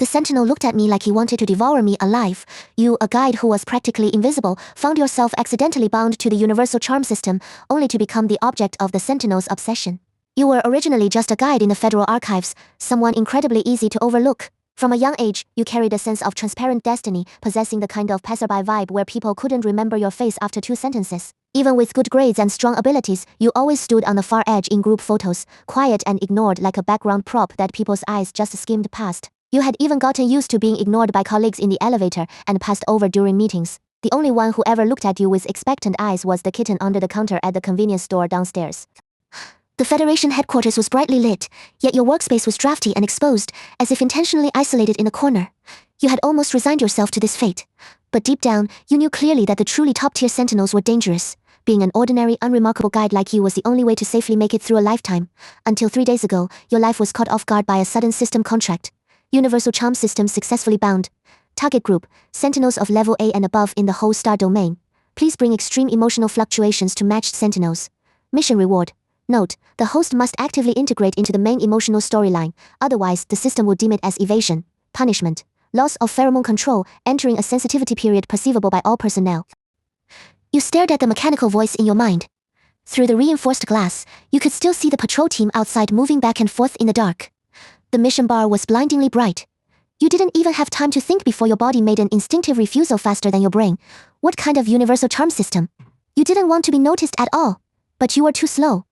The Sentinel looked at me like he wanted to devour me alive. You, a guide who was practically invisible, found yourself accidentally bound to the universal charm system, only to become the object of the Sentinel's obsession. You were originally just a guide in the Federal Archives, someone incredibly easy to overlook. From a young age, you carried a sense of transparent destiny, possessing the kind of passerby vibe where people couldn't remember your face after 2 sentences. Even with good grades and strong abilities, you always stood on the far edge in group photos, quiet and ignored like a background prop that people's eyes just skimmed past. You had even gotten used to being ignored by colleagues in the elevator and passed over during meetings. The only one who ever looked at you with expectant eyes was the kitten under the counter at the convenience store downstairs. The Federation headquarters was brightly lit, yet your workspace was drafty and exposed, as if intentionally isolated in a corner. You had almost resigned yourself to this fate. But deep down, you knew clearly that the truly top-tier Sentinels were dangerous. Being an ordinary, unremarkable guide like you was the only way to safely make it through a lifetime. Until 3 days ago, your life was caught off guard by a sudden system contract. Universal Charm System successfully bound. Target group, Sentinels of level A and above in the whole star domain. Please bring extreme emotional fluctuations to matched Sentinels. Mission reward. Note, the host must actively integrate into the main emotional storyline, otherwise the system will deem it as evasion. Punishment. Loss of pheromone control, entering a sensitivity period perceivable by all personnel. You stared at the mechanical voice in your mind. Through the reinforced glass, you could still see the patrol team outside moving back and forth in the dark. The mission bar was blindingly bright. You didn't even have time to think before your body made an instinctive refusal faster than your brain. What kind of universal charm system? You didn't want to be noticed at all, but you were too slow.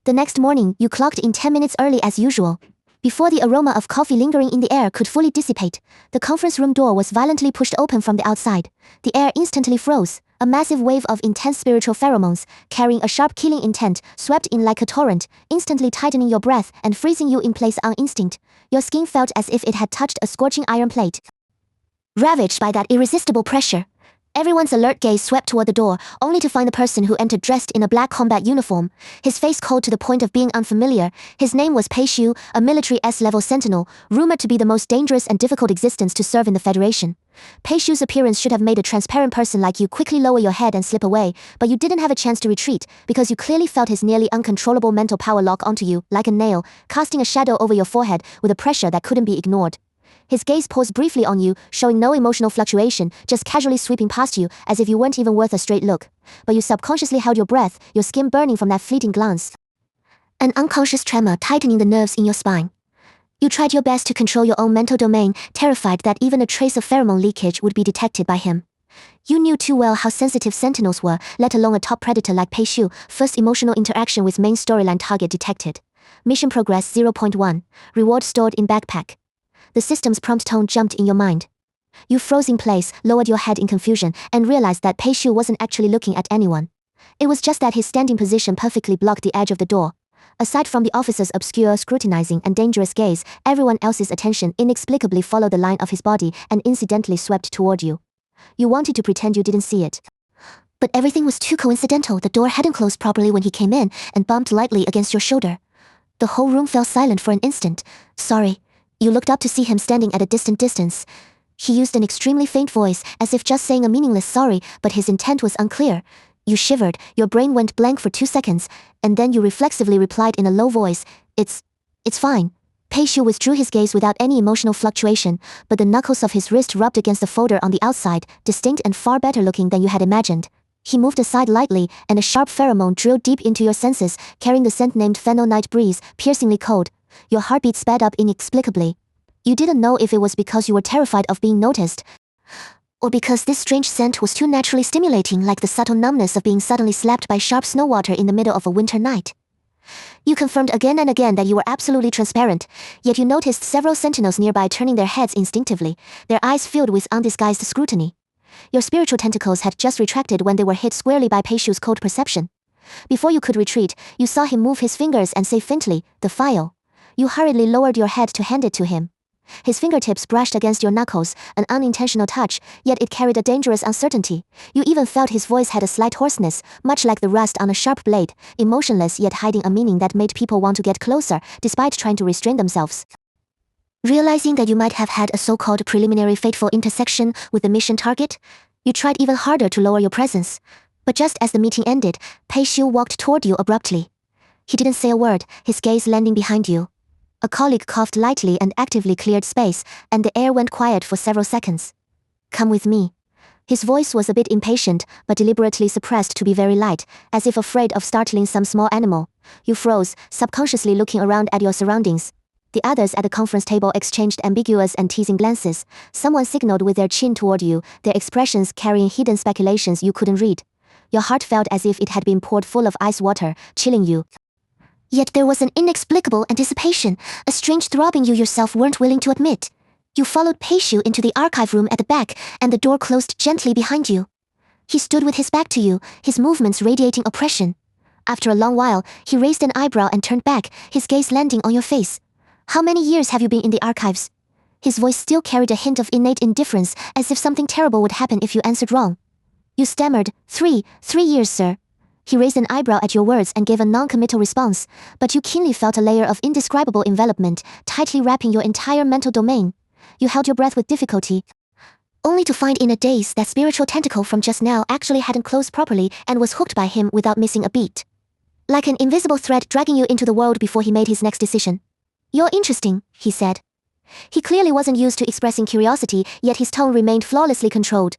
The next morning, you clocked in 10 minutes early as usual. Before the aroma of coffee lingering in the air could fully dissipate, the conference room door was violently pushed open from the outside. The air instantly froze. A massive wave of intense spiritual pheromones, carrying a sharp killing intent, swept in like a torrent, instantly tightening your breath and freezing you in place on instinct. Your skin felt as if it had touched a scorching iron plate. Ravaged by that irresistible pressure, everyone's alert gaze swept toward the door, only to find the person who entered dressed in a black combat uniform, his face cold to the point of being unfamiliar. His name was Pei Xiu, a military S-level sentinel, rumored to be the most dangerous and difficult existence to serve in the Federation. Pei Xiu's appearance should have made a transparent person like you quickly lower your head and slip away, but you didn't have a chance to retreat, because you clearly felt his nearly uncontrollable mental power lock onto you, like a nail, casting a shadow over your forehead with a pressure that couldn't be ignored. His gaze paused briefly on you, showing no emotional fluctuation, just casually sweeping past you, as if you weren't even worth a straight look. But you subconsciously held your breath, your skin burning from that fleeting glance. An unconscious tremor tightening the nerves in your spine. You tried your best to control your own mental domain, terrified that even a trace of pheromone leakage would be detected by him. You knew too well how sensitive Sentinels were, let alone a top predator like Pei Xiu. First emotional interaction with main storyline target detected. Mission progress 0.1. Reward stored in backpack. The system's prompt tone jumped in your mind. You froze in place, lowered your head in confusion, and realized that Pei Xiu wasn't actually looking at anyone. It was just that his standing position perfectly blocked the edge of the door. Aside from the officer's obscure, scrutinizing, and dangerous gaze, everyone else's attention inexplicably followed the line of his body and incidentally swept toward you. You wanted to pretend you didn't see it. But everything was too coincidental. The door hadn't closed properly when he came in and bumped lightly against your shoulder. The whole room fell silent for an instant. Sorry. You looked up to see him standing at a distant distance. He used an extremely faint voice, as if just saying a meaningless sorry, but his intent was unclear. You shivered, your brain went blank for 2 seconds, and then you reflexively replied in a low voice, It's fine. Pei Xiu withdrew his gaze without any emotional fluctuation, but the knuckles of his wrist rubbed against the folder on the outside, distinct and far better looking than you had imagined. He moved aside lightly, and a sharp pheromone drilled deep into your senses, carrying the scent named Fennel Night Breeze, piercingly cold. Your heartbeat sped up inexplicably. You didn't know if it was because you were terrified of being noticed, or because this strange scent was too naturally stimulating, like the subtle numbness of being suddenly slapped by sharp snow water in the middle of a winter night. You confirmed again and again that you were absolutely transparent, yet you noticed several sentinels nearby turning their heads instinctively, their eyes filled with undisguised scrutiny. Your spiritual tentacles had just retracted when they were hit squarely by Pei Xiu's cold perception. Before you could retreat, you saw him move his fingers and say faintly, "The file." You hurriedly lowered your head to hand it to him. His fingertips brushed against your knuckles, an unintentional touch, yet it carried a dangerous uncertainty. You even felt his voice had a slight hoarseness, much like the rust on a sharp blade, emotionless yet hiding a meaning that made people want to get closer, despite trying to restrain themselves. Realizing that you might have had a so-called preliminary fateful intersection with the mission target, you tried even harder to lower your presence. But just as the meeting ended, Pei Xiu walked toward you abruptly. He didn't say a word, his gaze landing behind you. A colleague coughed lightly and actively cleared space, and the air went quiet for several seconds. Come with me. His voice was a bit impatient, but deliberately suppressed to be very light, as if afraid of startling some small animal. You froze, subconsciously looking around at your surroundings. The others at the conference table exchanged ambiguous and teasing glances. Someone signaled with their chin toward you, their expressions carrying hidden speculations you couldn't read. Your heart felt as if it had been poured full of ice water, chilling you. Yet there was an inexplicable anticipation, a strange throbbing you yourself weren't willing to admit. You followed Peishu into the archive room at the back, and the door closed gently behind you. He stood with his back to you, his movements radiating oppression. After a long while, he raised an eyebrow and turned back, his gaze landing on your face. How many years have you been in the archives? His voice still carried a hint of innate indifference, as if something terrible would happen if you answered wrong. You stammered, 3 years, sir. He raised an eyebrow at your words and gave a non-committal response, but you keenly felt a layer of indescribable envelopment, tightly wrapping your entire mental domain. You held your breath with difficulty, only to find in a daze that spiritual tentacle from just now actually hadn't closed properly and was hooked by him without missing a beat. Like an invisible thread dragging you into the world before he made his next decision. You're interesting, he said. He clearly wasn't used to expressing curiosity, yet his tone remained flawlessly controlled.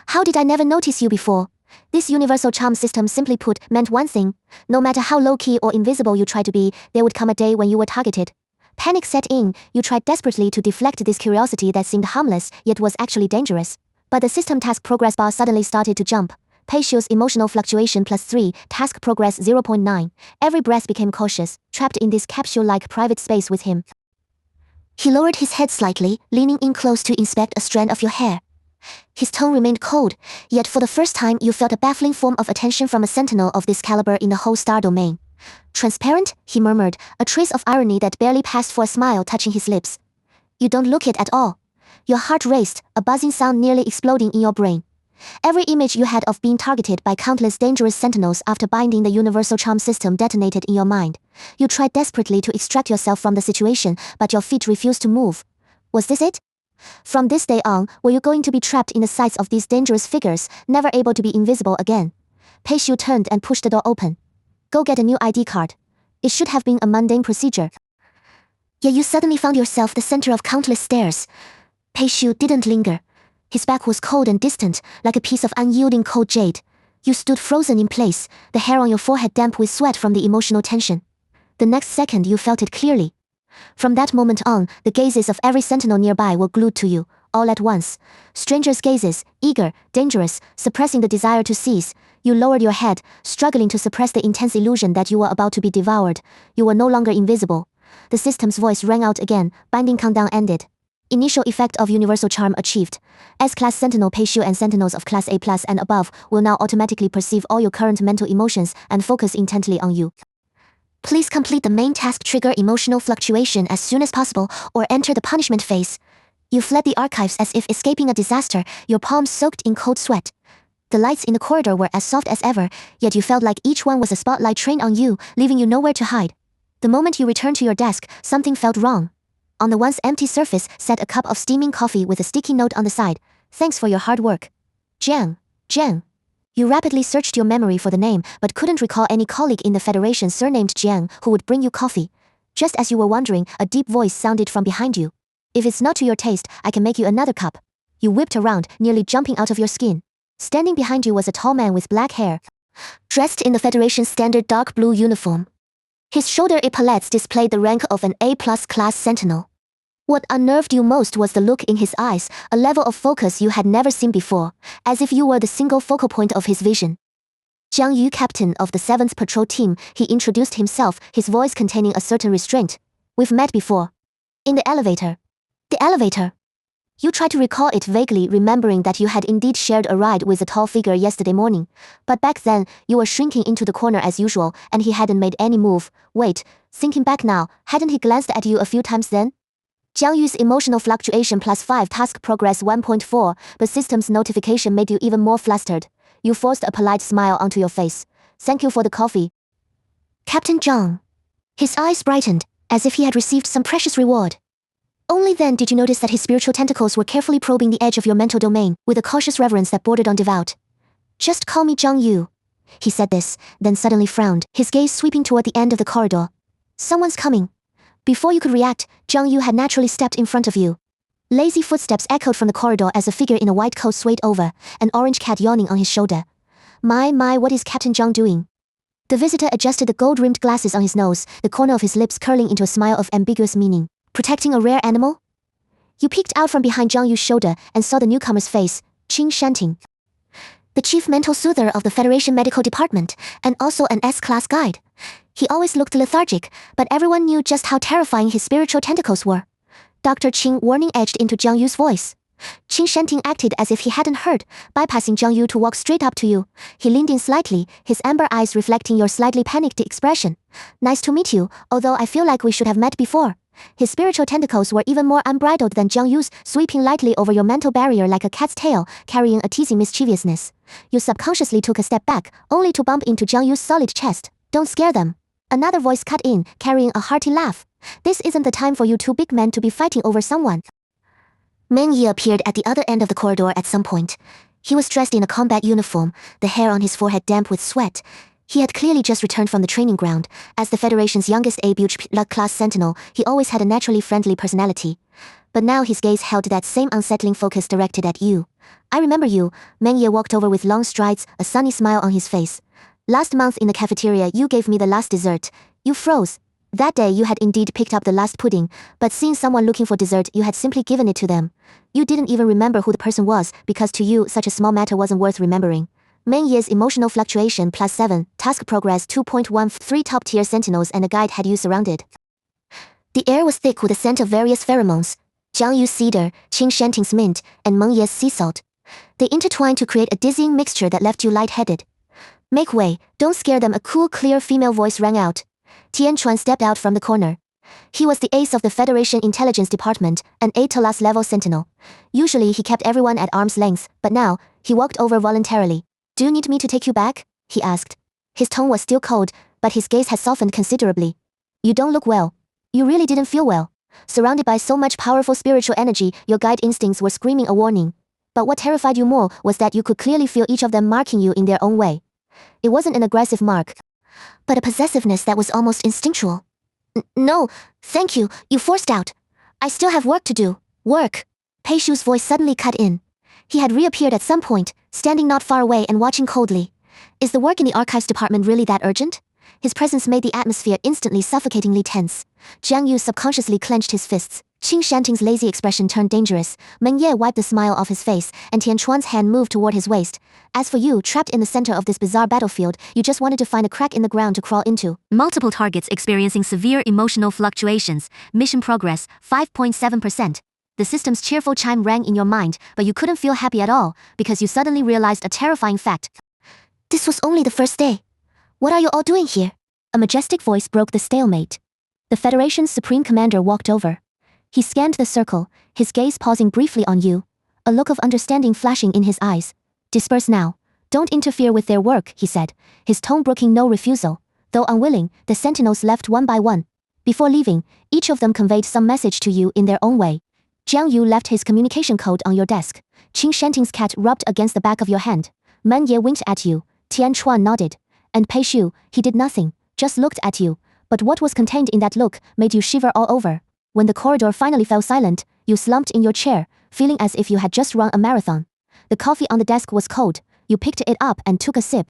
How did I never notice you before? This universal charm system, simply put, meant one thing. No matter how low-key or invisible you tried to be, there would come a day when you were targeted. Panic set in, you tried desperately to deflect this curiosity that seemed harmless, yet was actually dangerous. But the system task progress bar suddenly started to jump. Peishu's emotional fluctuation +3, task progress 0.9. Every breath became cautious, trapped in this capsule-like private space with him. He lowered his head slightly, leaning in close to inspect a strand of your hair. His tone remained cold, yet for the first time you felt a baffling form of attention from a sentinel of this caliber in the whole star domain. Transparent, he murmured, a trace of irony that barely passed for a smile touching his lips. You don't look it at all. Your heart raced, a buzzing sound nearly exploding in your brain. Every image you had of being targeted by countless dangerous sentinels after binding the universal charm system detonated in your mind. You tried desperately to extract yourself from the situation, but your feet refused to move. Was this it? From this day on, were you going to be trapped in the sights of these dangerous figures, never able to be invisible again? Peishu turned and pushed the door open. Go get a new ID card. It should have been a mundane procedure. Yet you suddenly found yourself the center of countless stares. Peishu didn't linger. His back was cold and distant, like a piece of unyielding cold jade. You stood frozen in place, the hair on your forehead damp with sweat from the emotional tension. The next second you felt it clearly. From that moment on, the gazes of every sentinel nearby were glued to you, all at once. Strangers' gazes, eager, dangerous, suppressing the desire to seize. You lowered your head, struggling to suppress the intense illusion that you were about to be devoured. You were no longer invisible. The system's voice rang out again, binding countdown ended. Initial effect of universal charm achieved. S-Class Sentinel Peishu and Sentinels of Class A+ and above will now automatically perceive all your current mental emotions and focus intently on you. Please complete the main task, trigger emotional fluctuation as soon as possible, or enter the punishment phase. You fled the archives as if escaping a disaster, your palms soaked in cold sweat. The lights in the corridor were as soft as ever, yet you felt like each one was a spotlight trained on you, leaving you nowhere to hide. The moment you returned to your desk, something felt wrong. On the once empty surface sat a cup of steaming coffee with a sticky note on the side. Thanks for your hard work. Jiang. You rapidly searched your memory for the name, but couldn't recall any colleague in the Federation surnamed Jiang who would bring you coffee. Just as you were wondering, a deep voice sounded from behind you. If it's not to your taste, I can make you another cup. You whipped around, nearly jumping out of your skin. Standing behind you was a tall man with black hair, dressed in the Federation's standard dark blue uniform. His shoulder epaulettes displayed the rank of an A+ class sentinel. What unnerved you most was the look in his eyes, a level of focus you had never seen before, as if you were the single focal point of his vision. Jiang Yu, captain of the 7th Patrol Team, he introduced himself, his voice containing a certain restraint. We've met before. In the elevator. The elevator. You tried to recall it vaguely, remembering that you had indeed shared a ride with a tall figure yesterday morning. But back then, you were shrinking into the corner as usual, and he hadn't made any move. Wait, thinking back now, hadn't he glanced at you a few times then? Jiang Yu's emotional fluctuation +5, task progress 1.4, but system's notification made you even more flustered. You forced a polite smile onto your face. Thank you for the coffee. Captain Zhang. His eyes brightened, as if he had received some precious reward. Only then did you notice that his spiritual tentacles were carefully probing the edge of your mental domain, with a cautious reverence that bordered on devout. Just call me Jiang Yu. He said this, then suddenly frowned, his gaze sweeping toward the end of the corridor. Someone's coming. Before you could react, Jiang Yu had naturally stepped in front of you. Lazy footsteps echoed from the corridor as a figure in a white coat swayed over, an orange cat yawning on his shoulder. My, what is Captain Zhang doing? The visitor adjusted the gold-rimmed glasses on his nose, the corner of his lips curling into a smile of ambiguous meaning. Protecting a rare animal? You peeked out from behind Jiang Yu's shoulder and saw the newcomer's face, Qing Shanting. The chief mental soother of the Federation Medical Department, and also an S-class guide. He always looked lethargic, but everyone knew just how terrifying his spiritual tentacles were. Dr. Qing warning edged into Jiang Yu's voice. Qing Shanting acted as if he hadn't heard, bypassing Jiang Yu to walk straight up to you. He leaned in slightly, his amber eyes reflecting your slightly panicked expression. Nice to meet you, although I feel like we should have met before. His spiritual tentacles were even more unbridled than Jiang Yu's, sweeping lightly over your mental barrier like a cat's tail, carrying a teasing mischievousness. You subconsciously took a step back, only to bump into Jiang Yu's solid chest. Don't scare them. Another voice cut in, carrying a hearty laugh. This isn't the time for you two big men to be fighting over someone. Meng Yi appeared at the other end of the corridor at some point. He was dressed in a combat uniform, the hair on his forehead damp with sweat. He had clearly just returned from the training ground. As the Federation's youngest A-class Sentinel, he always had a naturally friendly personality. But now his gaze held that same unsettling focus directed at you. I remember you. Meng Yi walked over with long strides, a sunny smile on his face. Last month in the cafeteria you gave me the last dessert. You froze. That day you had indeed picked up the last pudding, but seeing someone looking for dessert you had simply given it to them. You didn't even remember who the person was, because to you such a small matter wasn't worth remembering. Meng Yi's emotional fluctuation +7, task progress 2.1, 3 top-tier sentinels and a guide had you surrounded. The air was thick with the scent of various pheromones. Jiang Yu's cedar, Qing Shanting's mint, and Meng Yi's sea salt. They intertwined to create a dizzying mixture that left you lightheaded. Make way, don't scare them, a cool, clear female voice rang out. Tian Chuan stepped out from the corner. He was the ace of the Federation Intelligence Department, an A-level sentinel. Usually he kept everyone at arm's length, but now, he walked over voluntarily. Do you need me to take you back? He asked. His tone was still cold, but his gaze had softened considerably. You don't look well. You really didn't feel well. Surrounded by so much powerful spiritual energy, your guide instincts were screaming a warning. But what terrified you more was that you could clearly feel each of them marking you in their own way. It wasn't an aggressive mark, but a possessiveness that was almost instinctual. No, thank you, you forced out. I still have work to do. Work. Pei Shu's voice suddenly cut in. He had reappeared at some point, standing not far away and watching coldly. Is the work in the archives department really that urgent? His presence made the atmosphere instantly suffocatingly tense. Jiang Yu subconsciously clenched his fists. Qing Shanting's lazy expression turned dangerous. Meng Ye wiped the smile off his face, and Tian Chuan's hand moved toward his waist. As for you, trapped in the center of this bizarre battlefield, you just wanted to find a crack in the ground to crawl into. Multiple targets experiencing severe emotional fluctuations. Mission progress, 5.7%. The system's cheerful chime rang in your mind, but you couldn't feel happy at all, because you suddenly realized a terrifying fact. This was only the first day. What are you all doing here? A majestic voice broke the stalemate. The Federation's Supreme Commander walked over. He scanned the circle, his gaze pausing briefly on you, a look of understanding flashing in his eyes. Disperse now. Don't interfere with their work, he said, his tone brooking no refusal. Though unwilling, the sentinels left one by one. Before leaving, each of them conveyed some message to you in their own way. Jiang Yu left his communication code on your desk. Qing Shanting's cat rubbed against the back of your hand. Meng Ye winked at you. Tian Chuan nodded. And Pei Shu, he did nothing, just looked at you. But what was contained in that look made you shiver all over. When the corridor finally fell silent, you slumped in your chair, feeling as if you had just run a marathon. The coffee on the desk was cold. You picked it up and took a sip.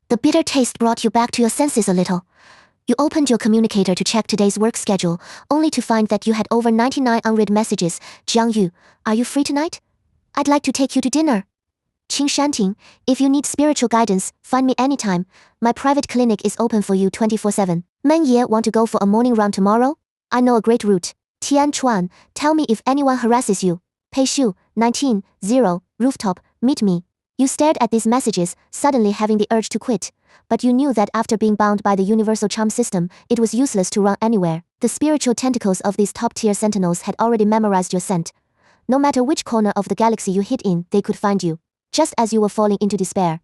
The bitter taste brought you back to your senses a little. You opened your communicator to check today's work schedule, only to find that you had over 99 unread messages. Jiang Yu, are you free tonight? I'd like to take you to dinner. Qing Shanting, if you need spiritual guidance, find me anytime. My private clinic is open for you 24/7. Meng Ye, want to go for a morning round tomorrow? I know a great route. Tian Chuan, tell me if anyone harasses you. Pei Shu, 19-0, rooftop, meet me. You stared at these messages, suddenly having the urge to quit. But you knew that after being bound by the universal charm system, it was useless to run anywhere. The spiritual tentacles of these top-tier sentinels had already memorized your scent. No matter which corner of the galaxy you hid in, they could find you. Just as you were falling into despair.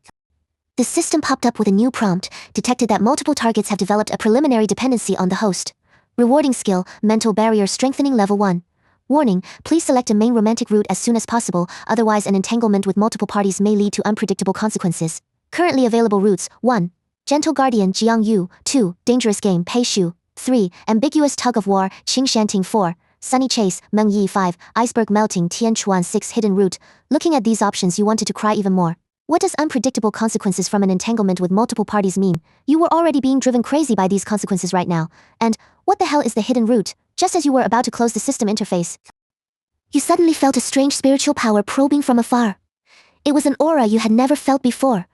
The system popped up with a new prompt, detected that multiple targets have developed a preliminary dependency on the host. Rewarding skill, mental barrier strengthening level 1. Warning, please select a main romantic route as soon as possible, otherwise an entanglement with multiple parties may lead to unpredictable consequences. Currently available routes, 1. Gentle Guardian Jiang Yu, 2. Dangerous Game Pei Shu, 3. Ambiguous tug of war, Qing Shanting 4. Sunny Chase, Meng Yi 5. Iceberg melting, Tian Chuan 6. Hidden route. Looking at these options, you wanted to cry even more. What does unpredictable consequences from an entanglement with multiple parties mean? You were already being driven crazy by these consequences right now. And what the hell is the hidden route? Just as you were about to close the system interface, you suddenly felt a strange spiritual power probing from afar. It was an aura you had never felt before.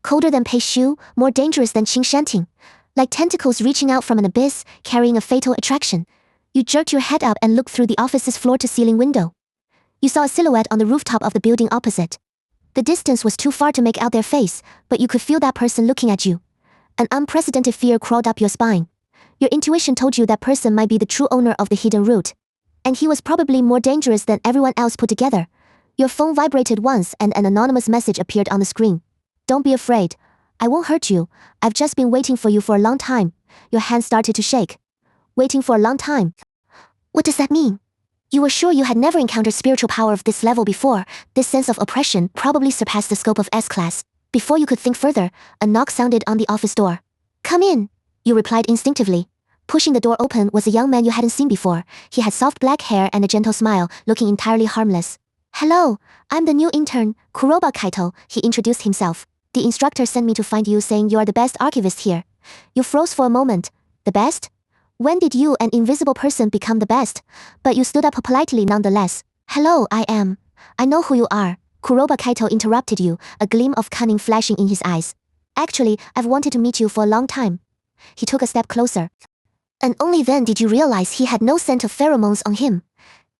Colder than Pei Shu, more dangerous than Qing Shanting. Like tentacles reaching out from an abyss, carrying a fatal attraction. You jerked your head up and looked through the office's floor-to-ceiling window. You saw a silhouette on the rooftop of the building opposite. The distance was too far to make out their face, but you could feel that person looking at you. An unprecedented fear crawled up your spine. Your intuition told you that person might be the true owner of the hidden route. And he was probably more dangerous than everyone else put together. Your phone vibrated once and an anonymous message appeared on the screen. Don't be afraid. I won't hurt you. I've just been waiting for you for a long time. Your hand started to shake. Waiting for a long time. What does that mean? You were sure you had never encountered spiritual power of this level before. This sense of oppression probably surpassed the scope of S-Class. Before you could think further, a knock sounded on the office door. Come in, you replied instinctively. Pushing the door open was a young man you hadn't seen before. He had soft black hair and a gentle smile, looking entirely harmless. Hello, I'm the new intern, Kuroba Kaito, he introduced himself. The instructor sent me to find you saying you are the best archivist here. You froze for a moment. The best? When did you, an invisible person, become the best? But you stood up politely nonetheless. Hello, I know who you are. Kuroba Kaito interrupted you, a gleam of cunning flashing in his eyes. Actually, I've wanted to meet you for a long time. He took a step closer. And only then did you realize he had no scent of pheromones on him.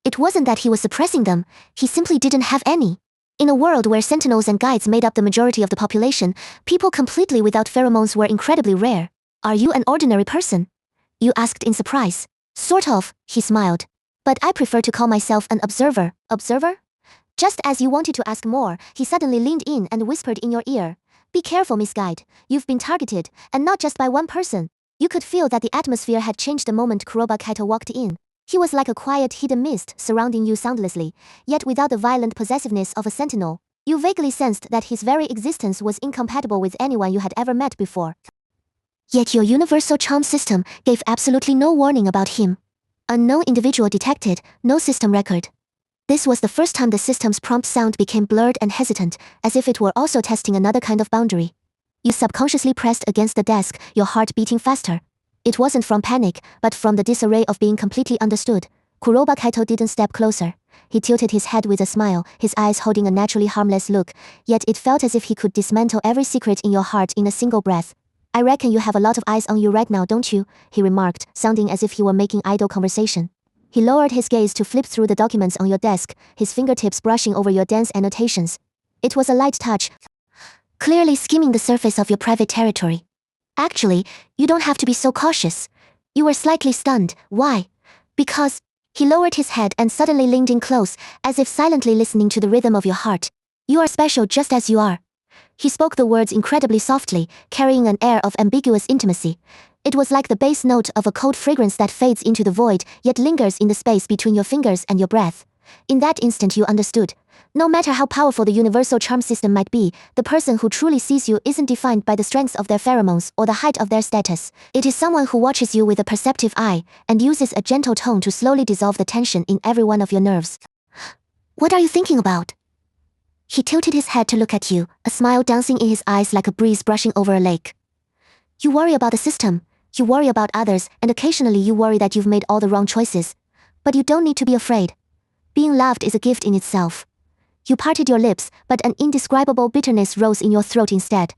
It wasn't that he was suppressing them, he simply didn't have any. In a world where sentinels and guides made up the majority of the population, people completely without pheromones were incredibly rare. Are you an ordinary person? You asked in surprise. Sort of, he smiled. But I prefer to call myself an observer. Observer? Just as you wanted to ask more, he suddenly leaned in and whispered in your ear. Be careful, Miss Guide. You've been targeted, and not just by one person. You could feel that the atmosphere had changed the moment Kuroba Kaito walked in. He was like a quiet hidden mist surrounding you soundlessly, yet without the violent possessiveness of a sentinel. You vaguely sensed that his very existence was incompatible with anyone you had ever met before. Yet your universal charm system gave absolutely no warning about him. Unknown individual detected, no system record. This was the first time the system's prompt sound became blurred and hesitant, as if it were also testing another kind of boundary. You subconsciously pressed against the desk, your heart beating faster. It wasn't from panic, but from the disarray of being completely understood. Kuroba Kaito didn't step closer. He tilted his head with a smile, his eyes holding a naturally harmless look, yet it felt as if he could dismantle every secret in your heart in a single breath. I reckon you have a lot of eyes on you right now, don't you? He remarked, sounding as if he were making idle conversation. He lowered his gaze to flip through the documents on your desk, his fingertips brushing over your dense annotations. It was a light touch, clearly skimming the surface of your private territory. Actually, you don't have to be so cautious. You were slightly stunned. Why? Because... He lowered his head and suddenly leaned in close, as if silently listening to the rhythm of your heart. You are special just as you are. He spoke the words incredibly softly, carrying an air of ambiguous intimacy. It was like the bass note of a cold fragrance that fades into the void, yet lingers in the space between your fingers and your breath. In that instant you understood. No matter how powerful the universal charm system might be, the person who truly sees you isn't defined by the strength of their pheromones or the height of their status. It is someone who watches you with a perceptive eye, and uses a gentle tone to slowly dissolve the tension in every one of your nerves. What are you thinking about? He tilted his head to look at you, a smile dancing in his eyes like a breeze brushing over a lake. You worry about the system, you worry about others, and occasionally you worry that you've made all the wrong choices. But you don't need to be afraid. Being loved is a gift in itself. You parted your lips, but an indescribable bitterness rose in your throat instead.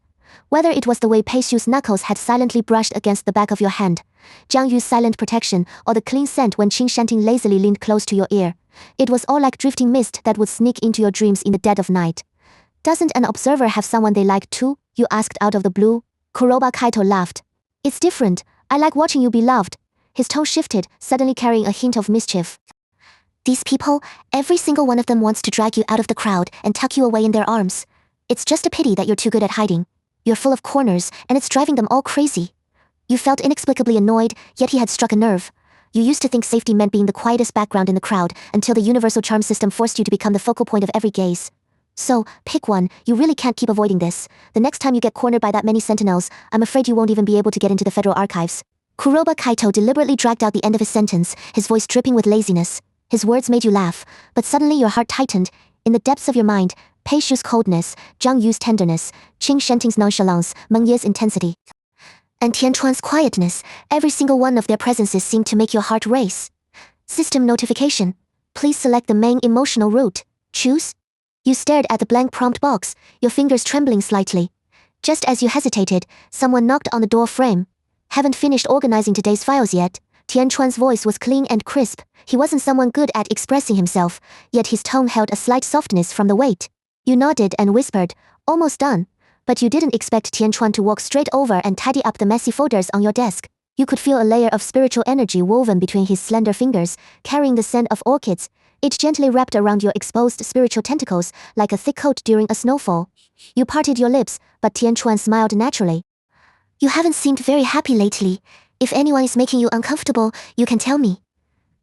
Whether it was the way Pei Xu's knuckles had silently brushed against the back of your hand, Jiang Yu's silent protection, or the clean scent when Qing Shanting lazily leaned close to your ear, it was all like drifting mist that would sneak into your dreams in the dead of night. Doesn't an observer have someone they like too? You asked out of the blue. Kuroba Kaito laughed. It's different. I like watching you be loved. His tone shifted, suddenly carrying a hint of mischief. These people, every single one of them wants to drag you out of the crowd and tuck you away in their arms. It's just a pity that you're too good at hiding. You're full of corners, and it's driving them all crazy. You felt inexplicably annoyed, yet he had struck a nerve. You used to think safety meant being the quietest background in the crowd, until the universal charm system forced you to become the focal point of every gaze. So, pick one. You really can't keep avoiding this. The next time you get cornered by that many sentinels, I'm afraid you won't even be able to get into the Federal Archives. Kuroba Kaito deliberately dragged out the end of his sentence, his voice dripping with laziness. His words made you laugh, but suddenly your heart tightened. In the depths of your mind, Pei Shu's coldness, Zhang Yu's tenderness, Qing Shenting's nonchalance, Meng Ye's intensity, and Tian Chuan's quietness, every single one of their presences seemed to make your heart race. System notification. Please select the main emotional route. Choose. You stared at the blank prompt box, your fingers trembling slightly. Just as you hesitated, someone knocked on the door frame. Haven't finished organizing today's files yet. Tian Chuan's voice was clean and crisp. He wasn't someone good at expressing himself, yet his tone held a slight softness from the weight. You nodded and whispered, almost done. But you didn't expect Tian Chuan to walk straight over and tidy up the messy folders on your desk. You could feel a layer of spiritual energy woven between his slender fingers, carrying the scent of orchids. It gently wrapped around your exposed spiritual tentacles, like a thick coat during a snowfall. You parted your lips, but Tian Chuan smiled naturally. You haven't seemed very happy lately. If anyone is making you uncomfortable, you can tell me.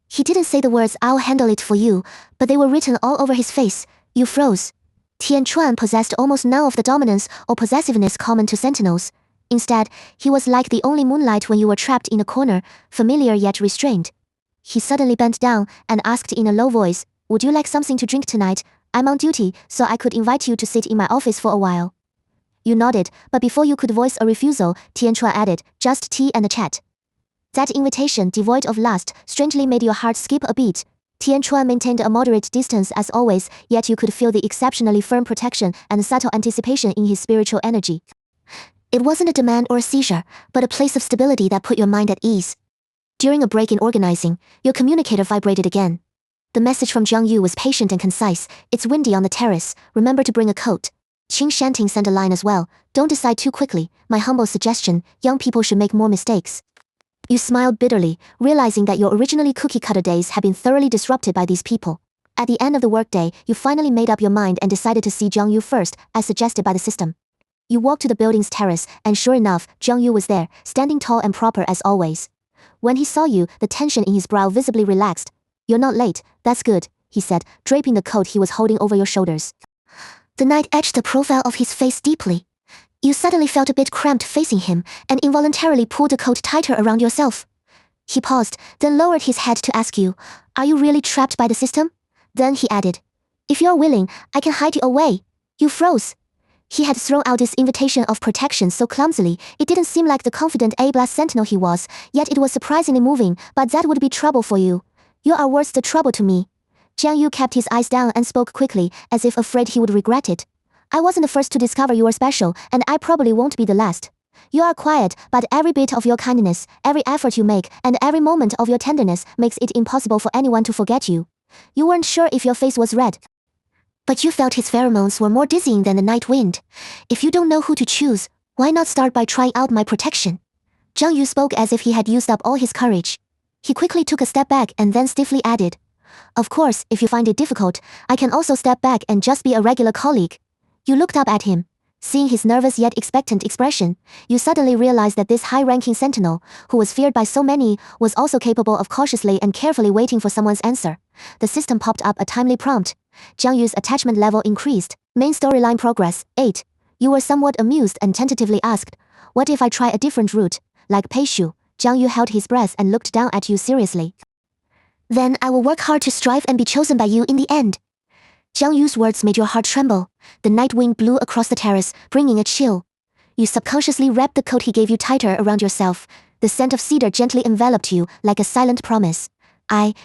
He didn't say the words, I'll handle it for you, but they were written all over his face. You froze. Tian Chuan possessed almost none of the dominance or possessiveness common to sentinels. Instead, he was like the only moonlight when you were trapped in a corner, familiar yet restrained. He suddenly bent down and asked in a low voice, would you like something to drink tonight? I'm on duty, so I could invite you to sit in my office for a while. You nodded, but before you could voice a refusal, Tian Chuan added, just tea and a chat. That invitation, devoid of lust, strangely made your heart skip a beat. Tian Chuan maintained a moderate distance as always, yet you could feel the exceptionally firm protection and subtle anticipation in his spiritual energy. It wasn't a demand or a seizure, but a place of stability that put your mind at ease. During a break in organizing, your communicator vibrated again. The message from Zhang Yu was patient and concise. It's windy on the terrace. Remember to bring a coat. Qing Shanting sent a line as well. Don't decide too quickly. My humble suggestion, young people should make more mistakes. You smiled bitterly, realizing that your originally cookie-cutter days had been thoroughly disrupted by these people. At the end of the workday, you finally made up your mind and decided to see Zhang Yu first, as suggested by the system. You walked to the building's terrace, and sure enough, Zhang Yu was there, standing tall and proper as always. When he saw you, the tension in his brow visibly relaxed. You're not late, that's good, he said, draping the coat he was holding over your shoulders. The night etched the profile of his face deeply. You suddenly felt a bit cramped facing him, and involuntarily pulled the coat tighter around yourself. He paused, then lowered his head to ask you, are you really trapped by the system? Then he added, if you're willing, I can hide you away. You froze. He had thrown out this invitation of protection so clumsily, it didn't seem like the confident A-Blast Sentinel he was, yet it was surprisingly moving, but that would be trouble for you. You are worth the trouble to me. Jiang Yu kept his eyes down and spoke quickly, as if afraid he would regret it. I wasn't the first to discover you were special, and I probably won't be the last. You are quiet, but every bit of your kindness, every effort you make, and every moment of your tenderness makes it impossible for anyone to forget you. You weren't sure if your face was red, but you felt his pheromones were more dizzying than the night wind. If you don't know who to choose, why not start by trying out my protection? Zhang Yu spoke as if he had used up all his courage. He quickly took a step back and then stiffly added, of course, if you find it difficult, I can also step back and just be a regular colleague. You looked up at him. Seeing his nervous yet expectant expression, you suddenly realized that this high-ranking sentinel, who was feared by so many, was also capable of cautiously and carefully waiting for someone's answer. The system popped up a timely prompt. Zhang Yu's attachment level increased. Main storyline progress, 8. You were somewhat amused and tentatively asked, what if I try a different route? Like Pei Shu, Zhang Yu held his breath and looked down at you seriously. Then I will work hard to strive and be chosen by you in the end. Zhang Yu's words made your heart tremble. The night wind blew across the terrace, bringing a chill. You subconsciously wrapped the coat he gave you tighter around yourself. The scent of cedar gently enveloped you, like a silent promise.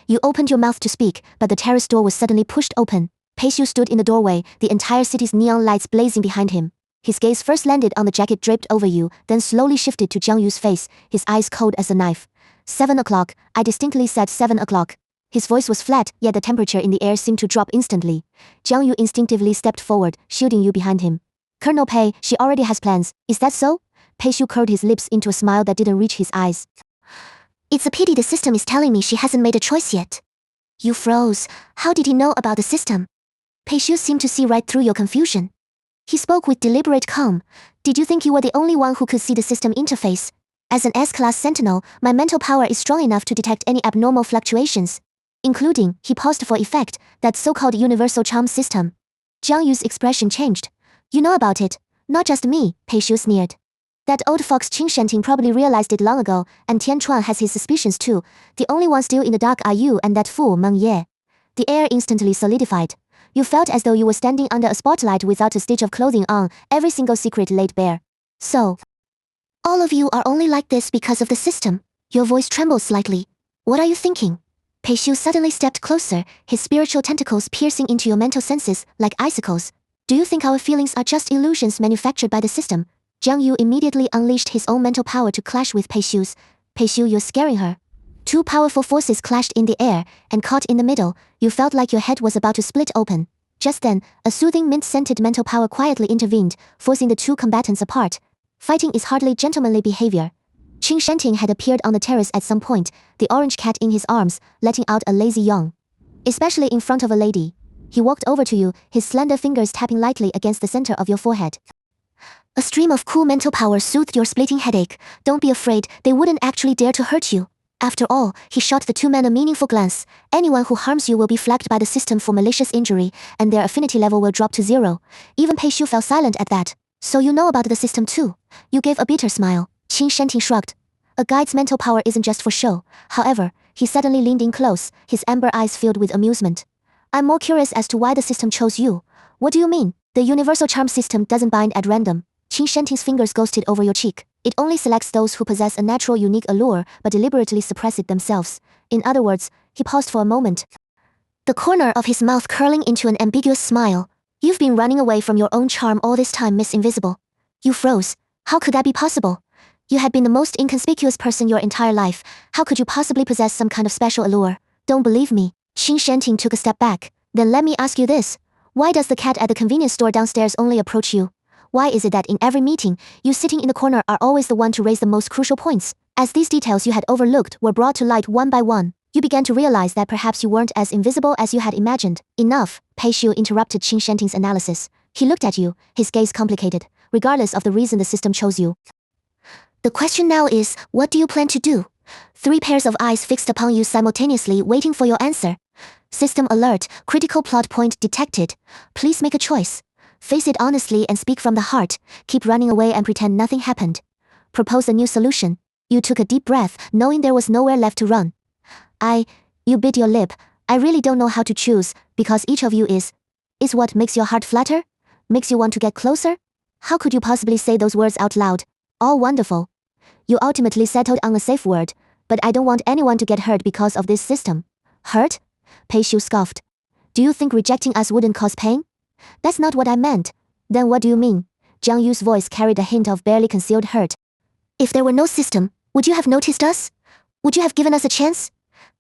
You opened your mouth to speak, but the terrace door was suddenly pushed open. Pei Shu stood in the doorway, the entire city's neon lights blazing behind him. His gaze first landed on the jacket draped over you, then slowly shifted to Zhang Yu's face, his eyes cold as a knife. 7 o'clock, I distinctly said 7 o'clock. His voice was flat, yet the temperature in the air seemed to drop instantly. Zhang Yu instinctively stepped forward, shielding you behind him. Colonel Pei, she already has plans, is that so? Pei Shu curled his lips into a smile that didn't reach his eyes. It's a pity the system is telling me she hasn't made a choice yet. You froze. How did he know about the system? Pei Shu seemed to see right through your confusion. He spoke with deliberate calm. Did you think you were the only one who could see the system interface? As an S-class sentinel, my mental power is strong enough to detect any abnormal fluctuations, including, he paused for effect, that so-called universal charm system. Zhang Yu's expression changed. You know about it. Not just me, Pei Shu sneered. That old fox Qing Shanting probably realized it long ago, and Tian Chuan has his suspicions too. The only ones still in the dark are you and that fool Meng Ye. The air instantly solidified. You felt as though you were standing under a spotlight without a stitch of clothing on, every single secret laid bare. So, all of you are only like this because of the system. Your voice trembled slightly. What are you thinking? Pei Xiu suddenly stepped closer, his spiritual tentacles piercing into your mental senses like icicles. Do you think our feelings are just illusions manufactured by the system? Jiang Yu immediately unleashed his own mental power to clash with Pei Xiu's. Pei Xiu, you're scaring her. Two powerful forces clashed in the air, and caught in the middle, you felt like your head was about to split open. Just then, a soothing mint-scented mental power quietly intervened, forcing the two combatants apart. Fighting is hardly gentlemanly behavior. Qing Shanting had appeared on the terrace at some point, the orange cat in his arms, letting out a lazy yawn. Especially in front of a lady. He walked over to you, his slender fingers tapping lightly against the center of your forehead. A stream of cool mental power soothed your splitting headache. Don't be afraid, they wouldn't actually dare to hurt you. After all, he shot the two men a meaningful glance. Anyone who harms you will be flagged by the system for malicious injury, and their affinity level will drop to 0. Even Pei Xiu fell silent at that. So you know about the system too. You gave a bitter smile. Qing Shanting shrugged. A guide's mental power isn't just for show. However, he suddenly leaned in close, his amber eyes filled with amusement. I'm more curious as to why the system chose you. What do you mean? The universal charm system doesn't bind at random. Qing Shanting's fingers ghosted over your cheek. It only selects those who possess a natural unique allure, but deliberately suppress it themselves. In other words, he paused for a moment. The corner of his mouth curling into an ambiguous smile. You've been running away from your own charm all this time, Miss Invisible. You froze. How could that be possible? You had been the most inconspicuous person your entire life. How could you possibly possess some kind of special allure? Don't believe me. Qing Shanting took a step back. Then let me ask you this. Why does the cat at the convenience store downstairs only approach you? Why is it that in every meeting, you sitting in the corner are always the one to raise the most crucial points? As these details you had overlooked were brought to light one by one, you began to realize that perhaps you weren't as invisible as you had imagined. Enough, Pei Xiu interrupted Qing Shanting's analysis. He looked at you, his gaze complicated, regardless of the reason the system chose you. The question now is, what do you plan to do? 3 pairs of eyes fixed upon you simultaneously waiting for your answer. System alert, critical plot point detected. Please make a choice. Face it honestly and speak from the heart. Keep running away and pretend nothing happened. Propose a new solution. You took a deep breath, knowing there was nowhere left to run. You bit your lip. I really don't know how to choose, because each of you is what makes your heart flutter? Makes you want to get closer? How could you possibly say those words out loud? All wonderful. You ultimately settled on a safe word, but I don't want anyone to get hurt because of this system. Hurt? Pei Xiu scoffed. Do you think rejecting us wouldn't cause pain? That's not what I meant. Then what do you mean? Jiang Yu's voice carried a hint of barely concealed hurt. If there were no system, would you have noticed us? Would you have given us a chance?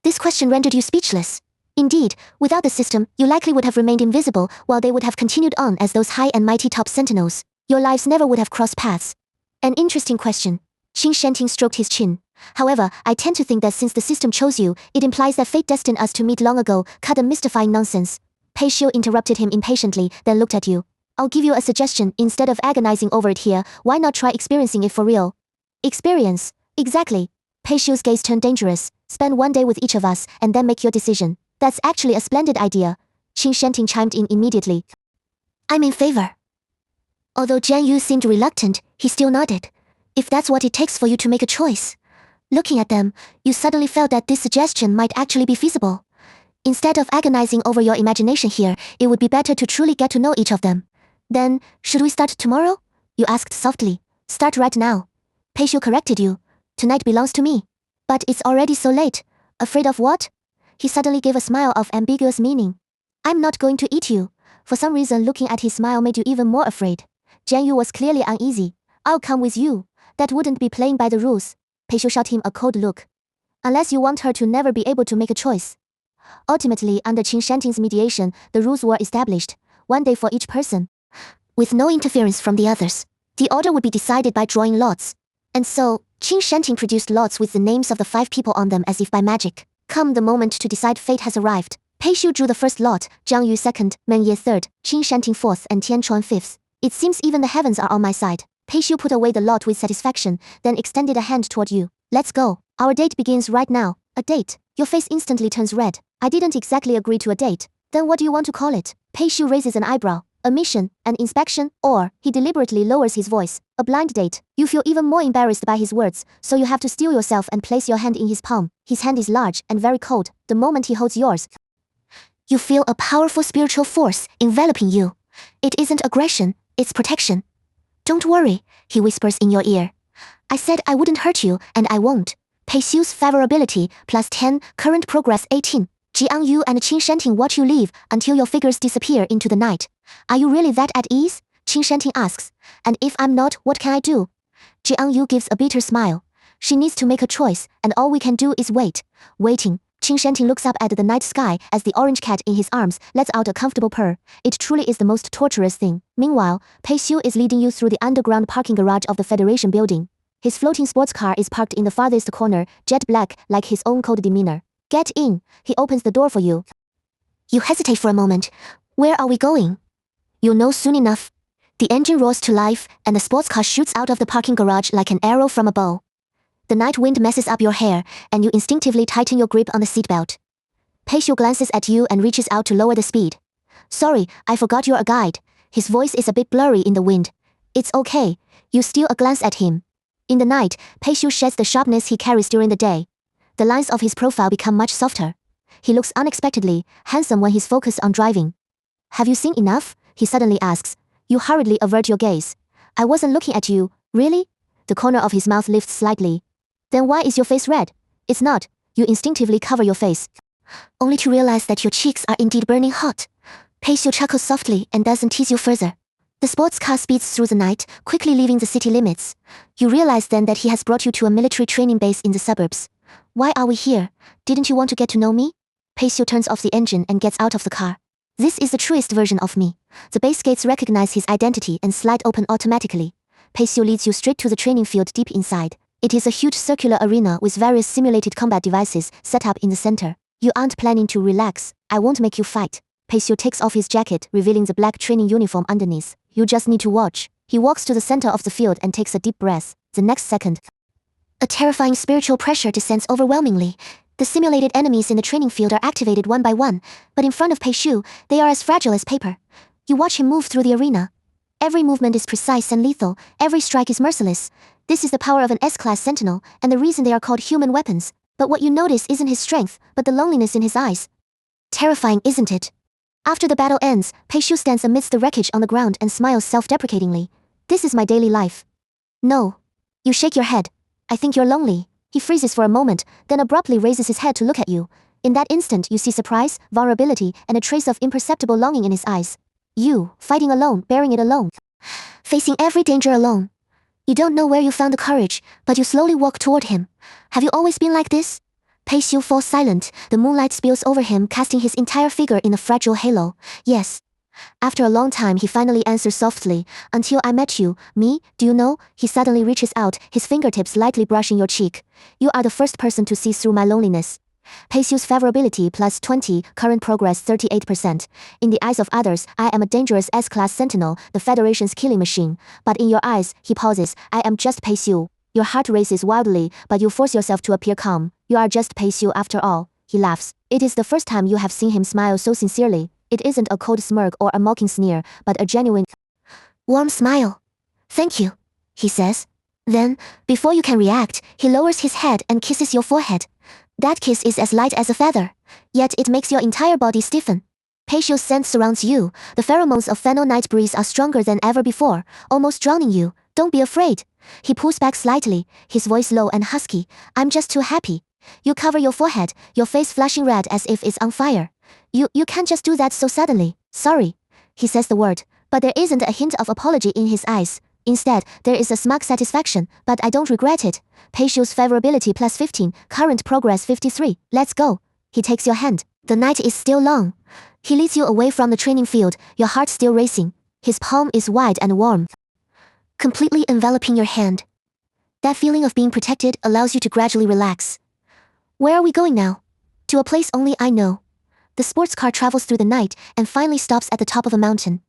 This question rendered you speechless. Indeed, without the system, you likely would have remained invisible while they would have continued on as those high and mighty top sentinels. Your lives never would have crossed paths. An interesting question. Qing Shanting stroked his chin. However, I tend to think that since the system chose you, it implies that fate destined us to meet long ago. Cut the mystifying nonsense. Pei Xiu interrupted him impatiently, then looked at you. I'll give you a suggestion. Instead of agonizing over it here, why not try experiencing it for real? Experience. Exactly. Pei Xiu's gaze turned dangerous. Spend 1 day with each of us, and then make your decision. That's actually a splendid idea. Qing Shanting chimed in immediately. I'm in favor. Although Jiang Yu seemed reluctant, he still nodded. If that's what it takes for you to make a choice. Looking at them, you suddenly felt that this suggestion might actually be feasible. Instead of agonizing over your imagination here, it would be better to truly get to know each of them. Then, should we start tomorrow? You asked softly. Start right now. Pei Xiu corrected you. Tonight belongs to me. But it's already so late. Afraid of what? He suddenly gave a smile of ambiguous meaning. I'm not going to eat you. For some reason, looking at his smile made you even more afraid. Jiang Yu was clearly uneasy. I'll come with you. That wouldn't be playing by the rules. Pei Xiu shot him a cold look. Unless you want her to never be able to make a choice. Ultimately, under Qing Shanting's mediation, the rules were established. 1 day for each person. With no interference from the others. The order would be decided by drawing lots. And so, Qing Shanting produced lots with the names of the 5 people on them as if by magic. Come the moment to decide fate has arrived. Pei Xiu drew the first lot, Jiang Yu second, Meng Ye third, Qing Shanting fourth and Tian Chuan fifth. It seems even the heavens are on my side. Pei Xiu put away the lot with satisfaction, then extended a hand toward you. Let's go. Our date begins right now. A date. Your face instantly turns red. I didn't exactly agree to a date. Then what do you want to call it? Pei Xiu raises an eyebrow. A mission, an inspection, or he deliberately lowers his voice. A blind date. You feel even more embarrassed by his words, so you have to steel yourself and place your hand in his palm. His hand is large and very cold. The moment he holds yours, you feel a powerful spiritual force enveloping you. It isn't aggression, it's protection. Don't worry, he whispers in your ear. I said I wouldn't hurt you, and I won't. Peisu's favorability, plus 10, current progress 18. Jiang Yu and Qin Shanting watch you leave until your figures disappear into the night. Are you really that at ease? Qin Shanting asks. And if I'm not, what can I do? Jiang Yu gives a bitter smile. She needs to make a choice, and all we can do is wait. Waiting. Qin Shanting looks up at the night sky as the orange cat in his arms lets out a comfortable purr. It truly is the most torturous thing. Meanwhile, Peisu is leading you through the underground parking garage of the Federation building. His floating sports car is parked in the farthest corner, jet black like his own cold demeanor. Get in. He opens the door for you. You hesitate for a moment. Where are we going? You'll know soon enough. The engine roars to life, and the sports car shoots out of the parking garage like an arrow from a bow. The night wind messes up your hair, and you instinctively tighten your grip on the seatbelt. Peisu glances at you and reaches out to lower the speed. Sorry, I forgot you're a guide. His voice is a bit blurry in the wind. It's okay. You steal a glance at him. In the night, Peisu sheds the sharpness he carries during the day. The lines of his profile become much softer. He looks unexpectedly handsome when he's focused on driving. Have you seen enough? He suddenly asks. You hurriedly avert your gaze. I wasn't looking at you, really? The corner of his mouth lifts slightly. Then why is your face red? It's not. You instinctively cover your face. Only to realize that your cheeks are indeed burning hot. Peisu chuckles softly and doesn't tease you further. The sports car speeds through the night, quickly leaving the city limits. You realize then that he has brought you to a military training base in the suburbs. Why are we here? Didn't you want to get to know me? Peisu turns off the engine and gets out of the car. This is the truest version of me. The base gates recognize his identity and slide open automatically. Peisu leads you straight to the training field deep inside. It is a huge circular arena with various simulated combat devices set up in the center. You aren't planning to relax. I won't make you fight. Peisu takes off his jacket, revealing the black training uniform underneath. You just need to watch. He walks to the center of the field and takes a deep breath. The next second, a terrifying spiritual pressure descends overwhelmingly. The simulated enemies in the training field are activated one by one, but in front of Peisu, they are as fragile as paper. You watch him move through the arena. Every movement is precise and lethal. Every strike is merciless. This is the power of an S-class Sentinel, and the reason they are called human weapons. But what you notice isn't his strength, but the loneliness in his eyes. Terrifying, isn't it? After the battle ends, Peisu stands amidst the wreckage on the ground and smiles self-deprecatingly. This is my daily life. No. You shake your head. I think you're lonely. He freezes for a moment, then abruptly raises his head to look at you. In that instant, you see surprise, vulnerability, and a trace of imperceptible longing in his eyes. You, fighting alone, bearing it alone. Facing every danger alone. You don't know where you found the courage, but you slowly walk toward him. Have you always been like this? Peisu falls silent. The moonlight spills over him, casting his entire figure in a fragile halo. Yes. After a long time, he finally answers softly. Until I met you. Me, do you know? He suddenly reaches out, his fingertips lightly brushing your cheek. You are the first person to see through my loneliness. Peisu's favorability plus 20, current progress 38%. In the eyes of others, I am a dangerous S-class Sentinel, the Federation's killing machine. But in your eyes, he pauses, I am just Peisu. Your heart races wildly, but you force yourself to appear calm. You are just Peisu after all. He laughs. It is the first time you have seen him smile so sincerely. It isn't a cold smirk or a mocking sneer, but a genuine, warm smile. Thank you, he says. Then, before you can react, he lowers his head and kisses your forehead. That kiss is as light as a feather, yet it makes your entire body stiffen. Peisu's scent surrounds you. The pheromones of Fennel night breeze are stronger than ever before, almost drowning you. Don't be afraid. He pulls back slightly, his voice low and husky. I'm just too happy. You cover your forehead, your face flashing red as if it's on fire. You can't just do that so suddenly. Sorry. He says the word, but there isn't a hint of apology in his eyes. Instead, there is a smug satisfaction, but I don't regret it. Peisu's favorability plus 15, current progress 53. Let's go. He takes your hand. The night is still long. He leads you away from the training field, your heart still racing. His palm is wide and warm, completely enveloping your hand. That feeling of being protected allows you to gradually relax. Where are we going now? To a place only I know. The sports car travels through the night and finally stops at the top of a mountain.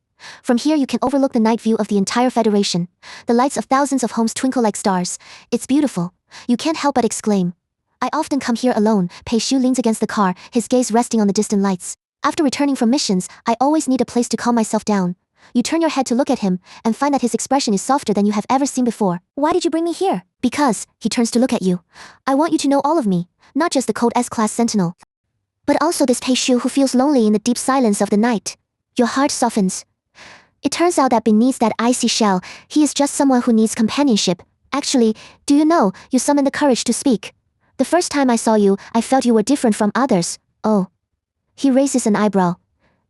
From here you can overlook the night view of the entire Federation. The lights of thousands of homes twinkle like stars. It's beautiful. You can't help but exclaim. I often come here alone. Peisu leans against the car, his gaze resting on the distant lights. After returning from missions, I always need a place to calm myself down. You turn your head to look at him and find that his expression is softer than you have ever seen before. Why did you bring me here? Because, he turns to look at you. I want you to know all of me, not just the cold S-class Sentinel, but also this Peishu who feels lonely in the deep silence of the night. Your heart softens. It turns out that beneath that icy shell, he is just someone who needs companionship. Actually, do you know, you summoned the courage to speak. The first time I saw you, I felt you were different from others. Oh. He raises an eyebrow.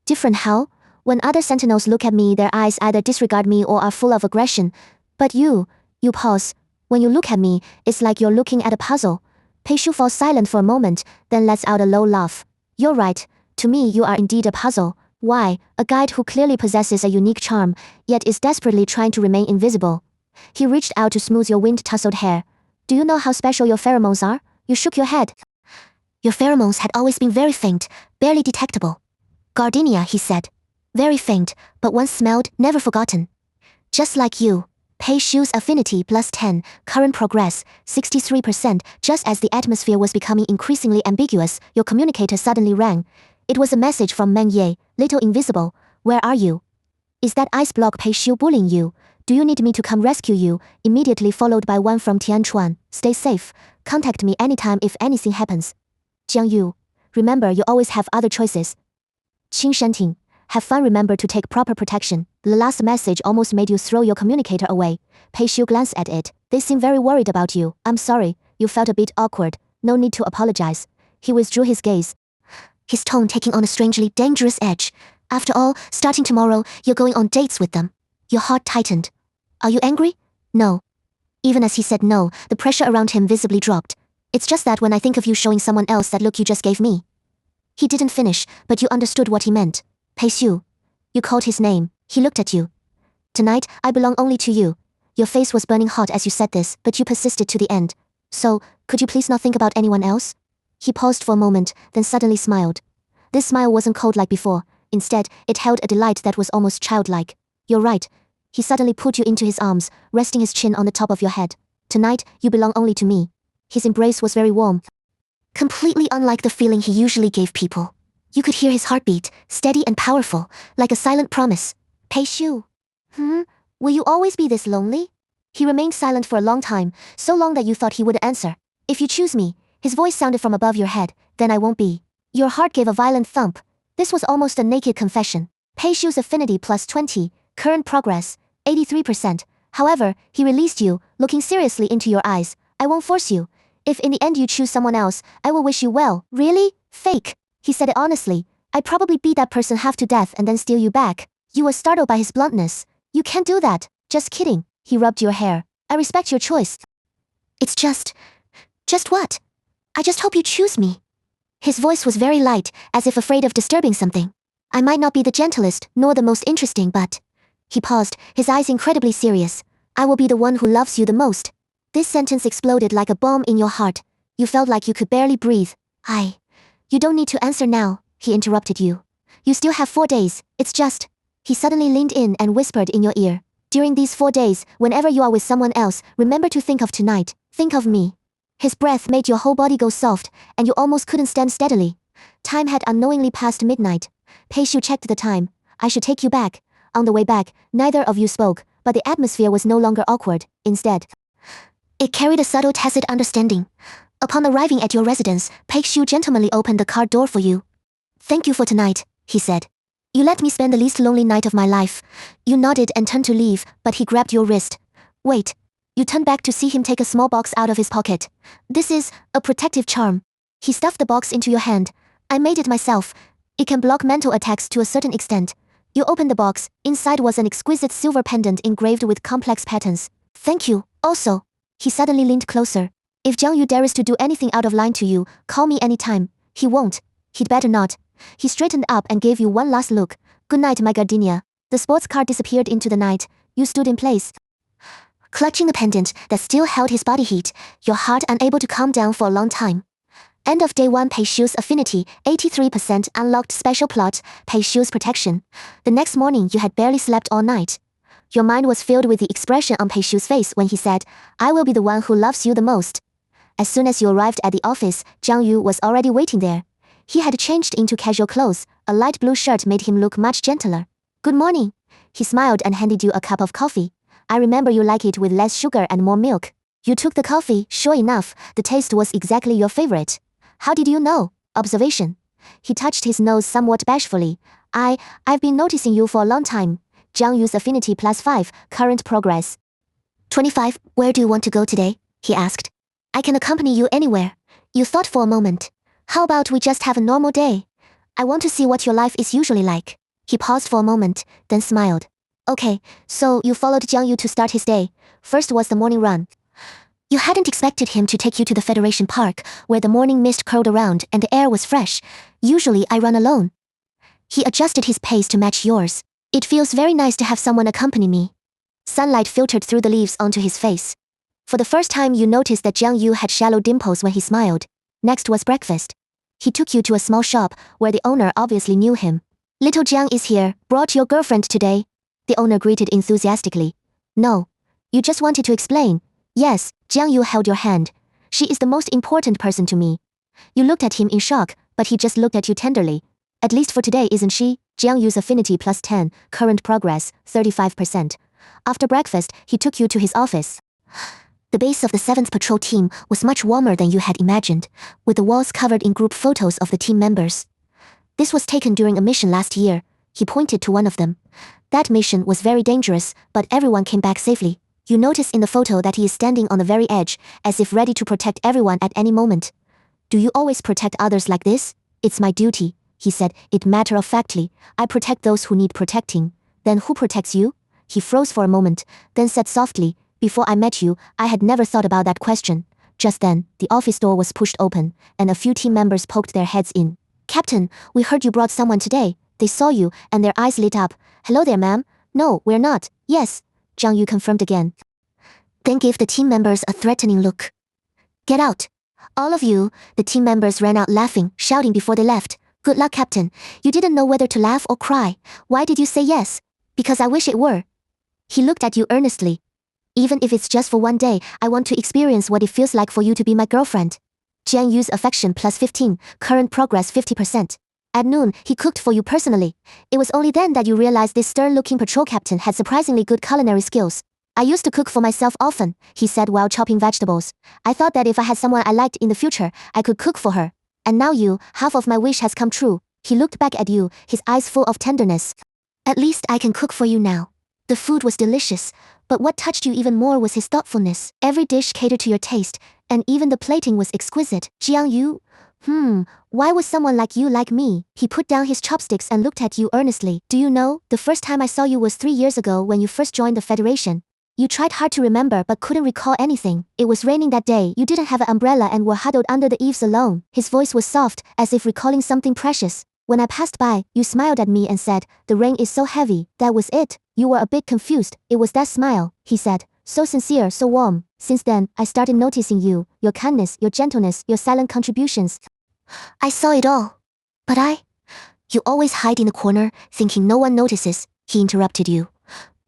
Different how? When other sentinels look at me, their eyes either disregard me or are full of aggression. But you pause. When you look at me, it's like you're looking at a puzzle. Peishu falls silent for a moment, then lets out a low laugh. You're right. To me, you are indeed a puzzle. Why? A guide who clearly possesses a unique charm, yet is desperately trying to remain invisible. He reached out to smooth your wind-tousled hair. Do you know how special your pheromones are? You shook your head. Your pheromones had always been very faint, barely detectable. Gardenia, he said. Very faint, but once smelled, never forgotten. Just like you. Peishu's affinity +10, current progress, 63%. Just as the atmosphere was becoming increasingly ambiguous, your communicator suddenly rang. It was a message from Meng Ye, little invisible. Where are you? Is that ice block Peishu bullying you? Do you need me to come rescue you? Immediately followed by one from Tianchuan. Stay safe. Contact me anytime if anything happens. Jiang Yu. Remember, you always have other choices. Qing Shenting. Have fun. Remember to take proper protection. The last message almost made you throw your communicator away. Peishu glanced at it. They seem very worried about you. I'm sorry. You felt a bit awkward. No need to apologize. He withdrew his gaze, his tone taking on a strangely dangerous edge. After all, starting tomorrow, you're going on dates with them. Your heart tightened. Are you angry? No. Even as he said no, the pressure around him visibly dropped. It's just that when I think of you showing someone else that look you just gave me. He didn't finish, but you understood what he meant. Peishu. You called his name. He looked at you. Tonight, I belong only to you. Your face was burning hot as you said this, but you persisted to the end. So, could you please not think about anyone else? He paused for a moment, then suddenly smiled. This smile wasn't cold like before. Instead, it held a delight that was almost childlike. You're right. He suddenly pulled you into his arms, resting his chin on the top of your head. Tonight, you belong only to me. His embrace was very warm, completely unlike the feeling he usually gave people. You could hear his heartbeat, steady and powerful, like a silent promise. Peishu. Will you always be this lonely? He remained silent for a long time, so long that you thought he would answer. If you choose me, his voice sounded from above your head, then I won't be. Your heart gave a violent thump. This was almost a naked confession. Peishu's affinity +20, current progress, 83%. However, he released you, looking seriously into your eyes. I won't force you. If in the end you choose someone else, I will wish you well. Really? Fake. He said it honestly. I'd probably beat that person half to death and then steal you back. You were startled by his bluntness. You can't do that. Just kidding. He rubbed your hair. I respect your choice. It's just what? I just hope you choose me. His voice was very light, as if afraid of disturbing something. I might not be the gentlest, nor the most interesting, but... He paused, his eyes incredibly serious. I will be the one who loves you the most. This sentence exploded like a bomb in your heart. You felt like you could barely breathe. You don't need to answer now, he interrupted you. You still have 4 days, it's just... He suddenly leaned in and whispered in your ear. During these 4 days, whenever you are with someone else, remember to think of tonight. Think of me. His breath made your whole body go soft, and you almost couldn't stand steadily. Time had unknowingly passed midnight. Peishu checked the time. I should take you back. On the way back, neither of you spoke, but the atmosphere was no longer awkward. Instead, it carried a subtle tacit understanding. Upon arriving at your residence, Peishu gentlemanly opened the car door for you. Thank you for tonight, he said. You let me spend the least lonely night of my life. You nodded and turned to leave, but he grabbed your wrist. Wait. You turned back to see him take a small box out of his pocket. This is a protective charm. He stuffed the box into your hand. I made it myself. It can block mental attacks to a certain extent. You opened the box. Inside was an exquisite silver pendant engraved with complex patterns. Thank you. Also, he suddenly leaned closer. If Jiang Yu dares to do anything out of line to you, call me anytime. He won't. He'd better not. He straightened up and gave you one last look. Good night, my gardenia. The sports car disappeared into the night. You stood in place, clutching the pendant that still held his body heat, your heart unable to calm down for a long time. End of day 1. Peishu's affinity, 83%. Unlocked special plot, Peishu's protection. The next morning you had barely slept all night. Your mind was filled with the expression on Peishu's face when he said, I will be the one who loves you the most. As soon as you arrived at the office, Jiang Yu was already waiting there. He had changed into casual clothes. A light blue shirt made him look much gentler. Good morning. He smiled and handed you a cup of coffee. I remember you like it with less sugar and more milk. You took the coffee, sure enough, the taste was exactly your favorite. How did you know? Observation. He touched his nose somewhat bashfully. I've been noticing you for a long time. Jiang Yu's affinity +5, current progress 25. Where do you want to go today? He asked. I can accompany you anywhere. You thought for a moment. How about we just have a normal day? I want to see what your life is usually like. He paused for a moment, then smiled. Okay, so you followed Jiang Yu to start his day. First was the morning run. You hadn't expected him to take you to the Federation Park, where the morning mist curled around and the air was fresh. Usually I run alone. He adjusted his pace to match yours. It feels very nice to have someone accompany me. Sunlight filtered through the leaves onto his face. For the first time you noticed that Jiang Yu had shallow dimples when he smiled. Next was breakfast. He took you to a small shop, where the owner obviously knew him. Little Jiang is here, brought your girlfriend today. The owner greeted enthusiastically. No. You just wanted to explain. Yes, Jiang Yu held your hand. She is the most important person to me. You looked at him in shock, but he just looked at you tenderly. At least for today, isn't she? Jiang Yu's affinity +10, current progress 35%. After breakfast, he took you to his office. The base of the 7th Patrol Team was much warmer than you had imagined, with the walls covered in group photos of the team members. This was taken during a mission last year. He pointed to one of them. That mission was very dangerous, but everyone came back safely. You notice in the photo that he is standing on the very edge, as if ready to protect everyone at any moment. Do you always protect others like this? It's my duty, he said, it matter-of-factly. I protect those who need protecting. Then who protects you? He froze for a moment, then said softly, before I met you, I had never thought about that question. Just then, the office door was pushed open, and a few team members poked their heads in. Captain, we heard you brought someone today. They saw you, and their eyes lit up. Hello there, ma'am. No, we're not. Yes. Jiang Yu confirmed again. Then gave the team members a threatening look. Get out. All of you. The team members ran out laughing, shouting before they left. Good luck, Captain. You didn't know whether to laugh or cry. Why did you say yes? Because I wish it were. He looked at you earnestly. Even if it's just for one day, I want to experience what it feels like for you to be my girlfriend. Jiang Yu's affection +15, current progress 50%. At noon, he cooked for you personally. It was only then that you realized this stern-looking patrol captain had surprisingly good culinary skills. I used to cook for myself often, he said while chopping vegetables. I thought that if I had someone I liked in the future, I could cook for her. And now you, half of my wish has come true. He looked back at you, his eyes full of tenderness. At least I can cook for you now. The food was delicious, but what touched you even more was his thoughtfulness. Every dish catered to your taste, and even the plating was exquisite. Jiang Yu? Why would someone like you like me? He put down his chopsticks and looked at you earnestly. Do you know, the first time I saw you was 3 years ago when you first joined the Federation. You tried hard to remember but couldn't recall anything. It was raining that day, you didn't have an umbrella and were huddled under the eaves alone. His voice was soft, as if recalling something precious. When I passed by, you smiled at me and said, the rain is so heavy. That was it. You were a bit confused. It was that smile, he said. So sincere, so warm. Since then, I started noticing you, your kindness, your gentleness, your silent contributions. I saw it all. But You always hide in the corner, thinking no one notices, he interrupted you.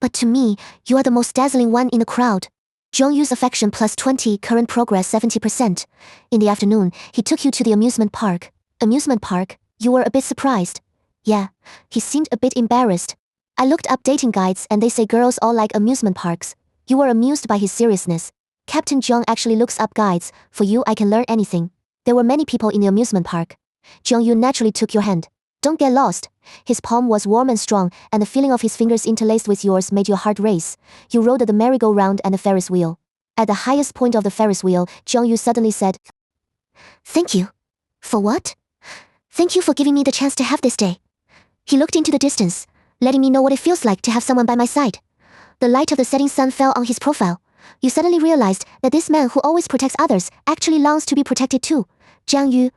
But to me, you are the most dazzling one in the crowd. Jiang Yu's affection +20, current progress 70%. In the afternoon, he took you to the amusement park. Amusement park? You were a bit surprised. Yeah. He seemed a bit embarrassed. I looked up dating guides and they say girls all like amusement parks. You were amused by his seriousness. Captain Jiang actually looks up guides. For you, I can learn anything. There were many people in the amusement park. Jiang Yu naturally took your hand. Don't get lost. His palm was warm and strong, and the feeling of his fingers interlaced with yours made your heart race. You rode the merry-go-round and the Ferris wheel. At the highest point of the Ferris wheel, Jiang Yu suddenly said, Thank you. For what? Thank you for giving me the chance to have this day. He looked into the distance, letting me know what it feels like to have someone by my side. The light of the setting sun fell on his profile. You suddenly realized that this man who always protects others actually longs to be protected too. Jiang Yu,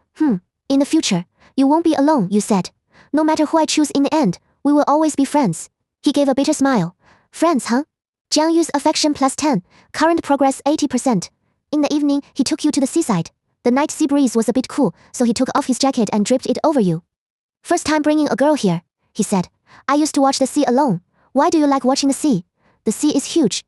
in the future, you won't be alone, you said. No matter who I choose in the end, we will always be friends. He gave a bitter smile. Friends, huh? Jiang Yu's affection +10, current progress 80%. In the evening, he took you to the seaside. The night sea breeze was a bit cool, so he took off his jacket and draped it over you. First time bringing a girl here, he said. I used to watch the sea alone. Why do you like watching the sea? The sea is huge.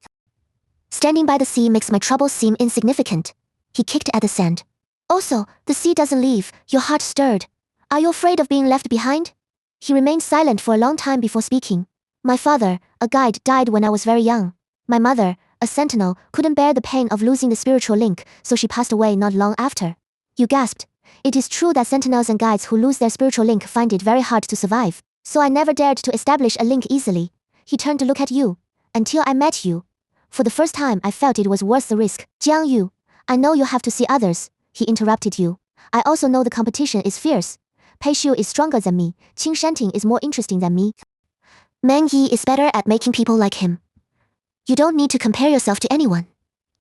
Standing by the sea makes my troubles seem insignificant. He kicked at the sand. Also, the sea doesn't leave. Your heart stirred. Are you afraid of being left behind? He remained silent for a long time before speaking. My father, a guide, died when I was very young. My mother, a sentinel, couldn't bear the pain of losing the spiritual link, so she passed away not long after. You gasped. It is true that sentinels and guides who lose their spiritual link find it very hard to survive, so I never dared to establish a link easily. He turned to look at you. Until I met you. For the first time I felt it was worth the risk. Jiang Yu, I know you have to see others, he interrupted you. I also know the competition is fierce. Pei Xiu is stronger than me, Qing Shanting is more interesting than me. Meng Yi is better at making people like him. You don't need to compare yourself to anyone.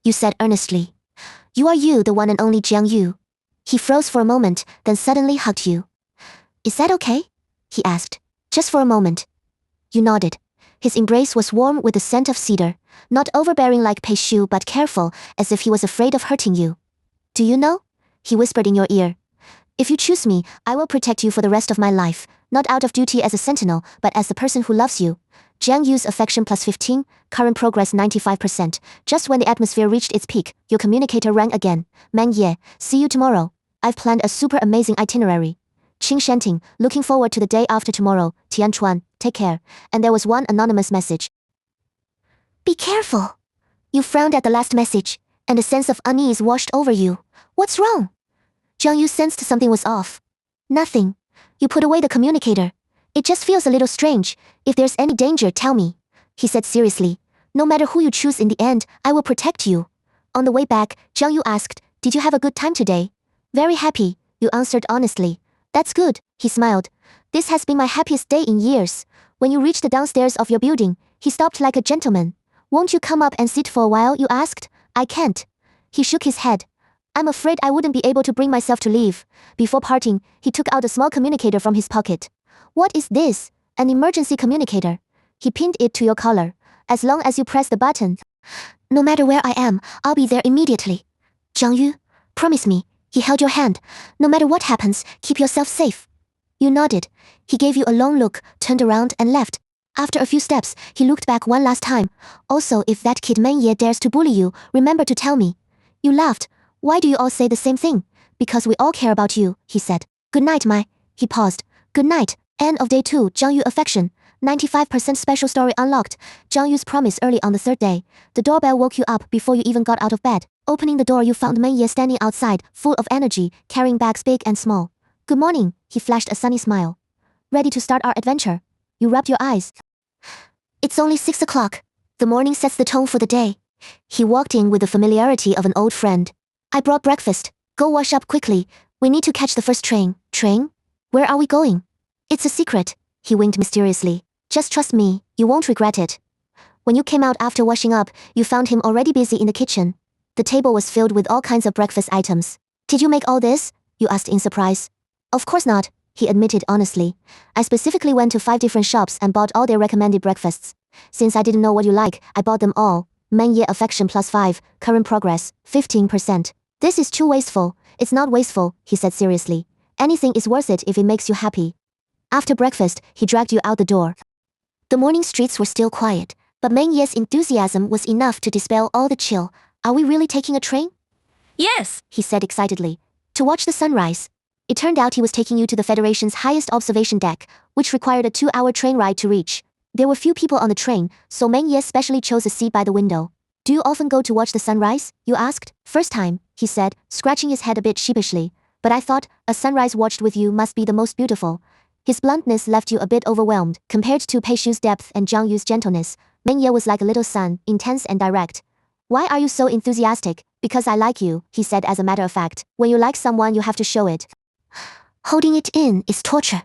You said earnestly. You are you, the one and only Jiang Yu. He froze for a moment, then suddenly hugged you. Is that okay? He asked. Just for a moment. You nodded. His embrace was warm with the scent of cedar, not overbearing like Pei Xiu but careful, as if he was afraid of hurting you. Do you know? He whispered in your ear. If you choose me, I will protect you for the rest of my life, not out of duty as a sentinel, but as the person who loves you. Jiang Yu's affection plus 15, current progress 95%. Just when the atmosphere reached its peak, your communicator rang again. Meng Ye, see you tomorrow. I've planned a super amazing itinerary. Qing Shanting, looking forward to the day after tomorrow. Tian Chuan, take care. And there was one anonymous message. Be careful. You frowned at the last message, and a sense of unease washed over you. What's wrong? Jiang Yu sensed something was off. Nothing. You put away the communicator. It just feels a little strange. If there's any danger, tell me. He said seriously. No matter who you choose in the end, I will protect you. On the way back, Jiang Yu asked, did you have a good time today? Very happy, you answered honestly. That's good, he smiled. This has been my happiest day in years. When you reached the downstairs of your building, he stopped like a gentleman. Won't you come up and sit for a while, you asked? I can't. He shook his head. I'm afraid I wouldn't be able to bring myself to leave. Before parting, he took out a small communicator from his pocket. What is this? An emergency communicator. He pinned it to your collar. As long as you press the button. No matter where I am, I'll be there immediately. Jiang Yu, promise me. He held your hand. No matter what happens, keep yourself safe. You nodded. He gave you a long look, turned around and left. After a few steps, he looked back one last time. Also, if that kid Meng Ye dares to bully you, remember to tell me. You laughed. Why do you all say the same thing? Because we all care about you, he said. Good night, Mai. He paused. Good night. End of day 2, Jiang Yu affection. 95% special story unlocked. Jiang Yu's promise early on the 3rd day. The doorbell woke you up before you even got out of bed. Opening the door, you found Meng Ye standing outside, full of energy, carrying bags big and small. Good morning, he flashed a sunny smile. Ready to start our adventure? You rubbed your eyes. It's only 6 o'clock. The morning sets the tone for the day. He walked in with the familiarity of an old friend. I brought breakfast. Go wash up quickly. We need to catch the first train. Train? Where are we going? It's a secret, he winked mysteriously. Just trust me, you won't regret it. When you came out after washing up, you found him already busy in the kitchen. The table was filled with all kinds of breakfast items. Did you make all this? You asked in surprise. Of course not, he admitted honestly. I specifically went to 5 different shops and bought all their recommended breakfasts. Since I didn't know what you like, I bought them all. Meng Ye affection plus 5, current progress, 15%. This is too wasteful. It's not wasteful, he said seriously. Anything is worth it if it makes you happy. After breakfast, he dragged you out the door. The morning streets were still quiet, but Meng Ye's enthusiasm was enough to dispel all the chill. Are we really taking a train? Yes, He said excitedly. To watch the sunrise. It turned out he was taking you to the Federation's highest observation deck, which required a 2-hour train ride to reach. There were few people on the train, so Meng Ye specially chose a seat by the window. Do you often go to watch the sunrise? You asked. First time, he said, scratching his head a bit sheepishly. But I thought, a sunrise watched with you must be the most beautiful. His bluntness left you a bit overwhelmed. Compared to Pei Xiu's depth and Jiang Yu's gentleness, Meng Ye was like a little sun, intense and direct. Why are you so enthusiastic? Because I like you, he said as a matter of fact. When you like someone, you have to show it. Holding it in is torture.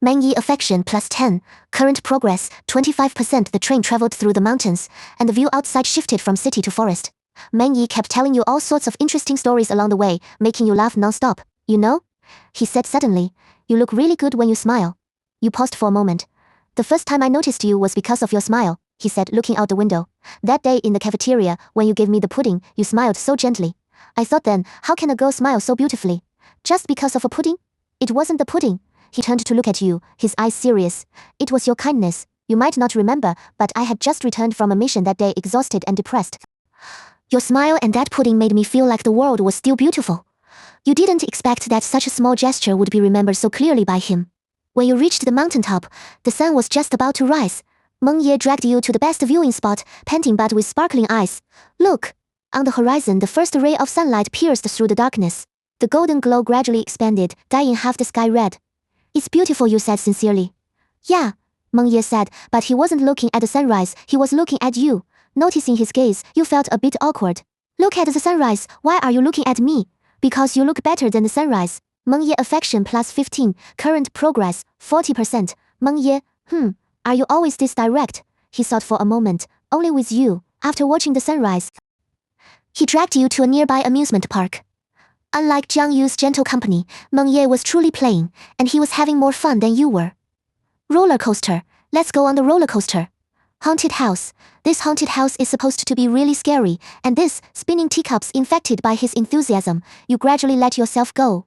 Meng Ye affection plus 10, current progress, 25%. The train traveled through the mountains, and the view outside shifted from city to forest. Meng Ye kept telling you all sorts of interesting stories along the way, making you laugh non-stop. You know? He said suddenly. You look really good when you smile. You paused for a moment. The first time I noticed you was because of your smile, he said, looking out the window. That day in the cafeteria, when you gave me the pudding, you smiled so gently. I thought then, how can a girl smile so beautifully? Just because of a pudding? It wasn't the pudding. He turned to look at you, his eyes serious. It was your kindness. You might not remember, but I had just returned from a mission that day, exhausted and depressed. Your smile and that pudding made me feel like the world was still beautiful. You didn't expect that such a small gesture would be remembered so clearly by him. When you reached the mountaintop, the sun was just about to rise. Meng Ye dragged you to the best viewing spot, panting but with sparkling eyes. Look! On the horizon, the first ray of sunlight pierced through the darkness. The golden glow gradually expanded, dyeing half the sky red. It's beautiful, you said sincerely. Yeah, Meng Ye said, but he wasn't looking at the sunrise, he was looking at you. Noticing his gaze, you felt a bit awkward. Look at the sunrise, why are you looking at me? Because you look better than the sunrise. Meng Ye affection plus 15, current progress, 40%. Meng Ye, are you always this direct? He thought for a moment, only with you, after watching the sunrise. He dragged you to a nearby amusement park. Unlike Jiang Yu's gentle company, Meng Ye was truly playing, and he was having more fun than you were. Roller coaster, let's go on the roller coaster. Haunted house, this haunted house is supposed to be really scary, and this, spinning teacups infected by his enthusiasm, you gradually let yourself go.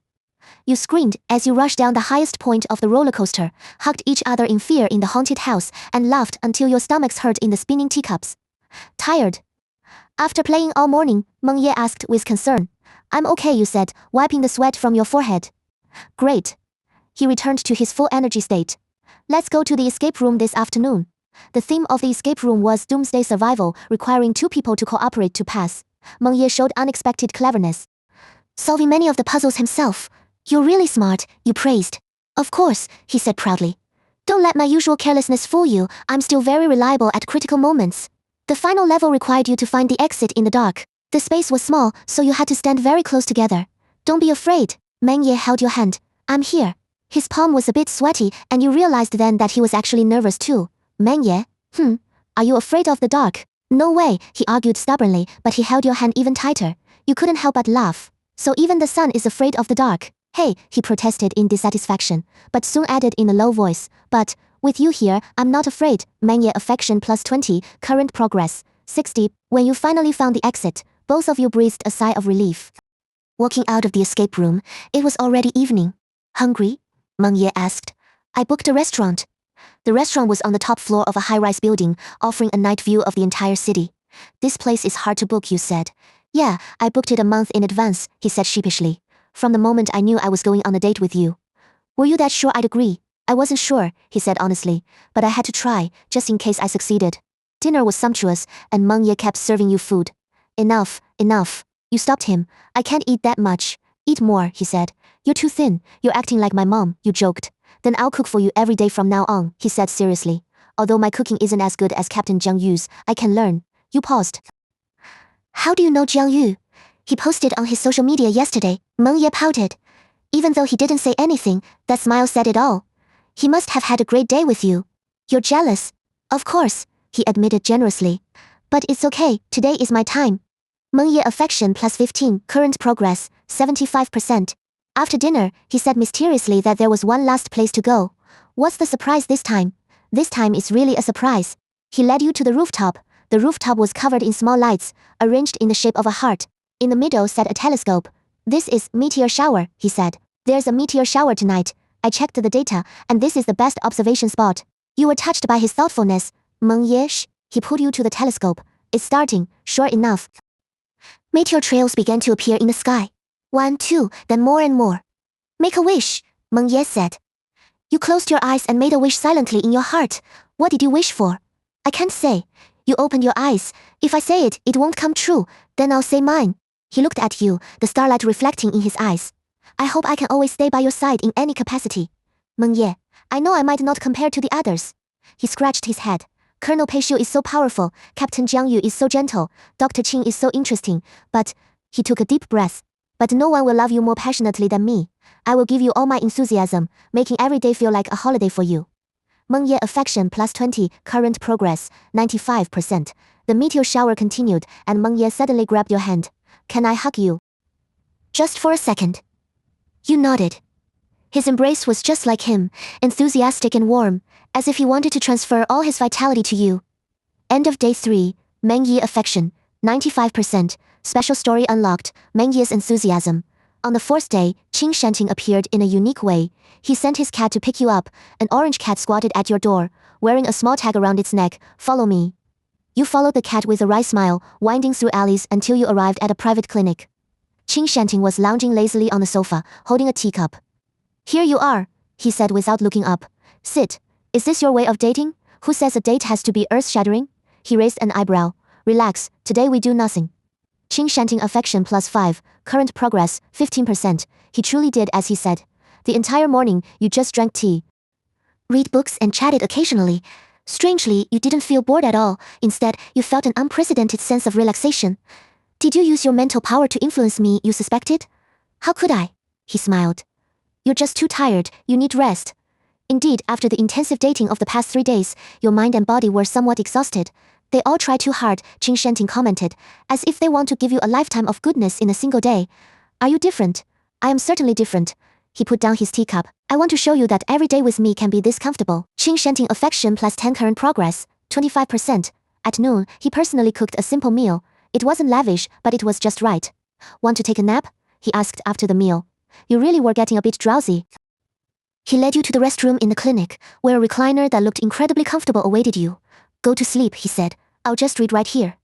You screamed as you rushed down the highest point of the roller coaster, hugged each other in fear in the haunted house, and laughed until your stomachs hurt in the spinning teacups. Tired? After playing all morning, Meng Ye asked with concern. I'm okay, you said, wiping the sweat from your forehead. Great. He returned to his full energy state. Let's go to the escape room this afternoon. The theme of the escape room was doomsday survival, requiring 2 people to cooperate to pass. Meng Ye showed unexpected cleverness. Solving many of the puzzles himself. You're really smart, you praised. Of course, he said proudly. Don't let my usual carelessness fool you, I'm still very reliable at critical moments. The final level required you to find the exit in the dark. The space was small, so you had to stand very close together. Don't be afraid. Meng Ye held your hand. I'm here. His palm was a bit sweaty, and you realized then that he was actually nervous too. Meng Ye, are you afraid of the dark? No way, he argued stubbornly, but he held your hand even tighter. You couldn't help but laugh. So even the sun is afraid of the dark. Hey, he protested in dissatisfaction, but soon added in a low voice. But, with you here, I'm not afraid. Meng Ye affection plus 20, current progress, 60. When you finally found the exit, both of you breathed a sigh of relief. Walking out of the escape room, it was already evening. Hungry? Meng Ye asked. I booked a restaurant. The restaurant was on the top floor of a high-rise building, offering a night view of the entire city. This place is hard to book, you said. Yeah, I booked it a month in advance, he said sheepishly. From the moment I knew I was going on a date with you. Were you that sure I'd agree? I wasn't sure, he said honestly, but I had to try, just in case I succeeded. Dinner was sumptuous, and Meng Ye kept serving you food. Enough, enough. You stopped him. I can't eat that much. Eat more, he said. You're too thin, you're acting like my mom, you joked. Then I'll cook for you every day from now on, he said seriously. Although my cooking isn't as good as Captain Jiang Yu's, I can learn. You paused. How do you know Jiang Yu? He posted on his social media yesterday. Meng Ye pouted. Even though he didn't say anything, that smile said it all. He must have had a great day with you. You're jealous. Of course, he admitted generously. But it's okay, today is my time. Meng Ye affection plus 15, current progress, 75%. After dinner, he said mysteriously that there was one last place to go. What's the surprise this time? This time is really a surprise. He led you to the rooftop. The rooftop was covered in small lights, arranged in the shape of a heart. In the middle sat a telescope. This is meteor shower, he said. There's a meteor shower tonight. I checked the data, and this is the best observation spot. You were touched by his thoughtfulness. Meng Ye, he pulled you to the telescope. It's starting, sure enough. Meteor trails began to appear in the sky. 1, 2, then more and more. Make a wish, Meng Ye said. You closed your eyes and made a wish silently in your heart. What did you wish for? I can't say. You opened your eyes. If I say it, it won't come true. Then I'll say mine. He looked at you, the starlight reflecting in his eyes. I hope I can always stay by your side in any capacity. Meng Ye, I know I might not compare to the others. He scratched his head. Colonel Pei Shu is so powerful, Captain Jiang Yu is so gentle, Dr. Qing is so interesting, but, he took a deep breath. But no one will love you more passionately than me. I will give you all my enthusiasm, making every day feel like a holiday for you. Meng Ye affection plus 20, current progress, 95%. The meteor shower continued, and Meng Ye suddenly grabbed your hand. Can I hug you? Just for a second. You nodded. His embrace was just like him, enthusiastic and warm, as if he wanted to transfer all his vitality to you. End of day 3, Meng Ye affection, 95%, special story unlocked, Meng Ye's enthusiasm. On the 4th day, Qing Shanting appeared in a unique way. He sent his cat to pick you up. An orange cat squatted at your door, wearing a small tag around its neck, follow me. You followed the cat with a wry smile, winding through alleys until you arrived at a private clinic. Qing Shanting was lounging lazily on the sofa, holding a teacup. Here you are, he said without looking up. Sit. Is this your way of dating? Who says a date has to be earth-shattering? He raised an eyebrow. Relax, today we do nothing. Qing Shanting affection +5, current progress 15%. He truly did as he said. The entire morning, you just drank tea, read books and chatted occasionally. Strangely, you didn't feel bored at all. Instead, you felt an unprecedented sense of relaxation. Did you use your mental power to influence me, you suspected? How could I? He smiled. You're just too tired, you need rest. Indeed, after the intensive dating of the past 3 days, your mind and body were somewhat exhausted. They all try too hard, Qing Shanting commented, as if they want to give you a lifetime of goodness in a single day. Are you different? I am certainly different. He put down his teacup. I want to show you that every day with me can be this comfortable. Qing Shanting affection +10 current progress, 25%. At noon, he personally cooked a simple meal. It wasn't lavish, but it was just right. Want to take a nap? He asked after the meal. You really were getting a bit drowsy. He led you to the restroom in the clinic, where a recliner that looked incredibly comfortable awaited you. Go to sleep, he said. I'll just read right here.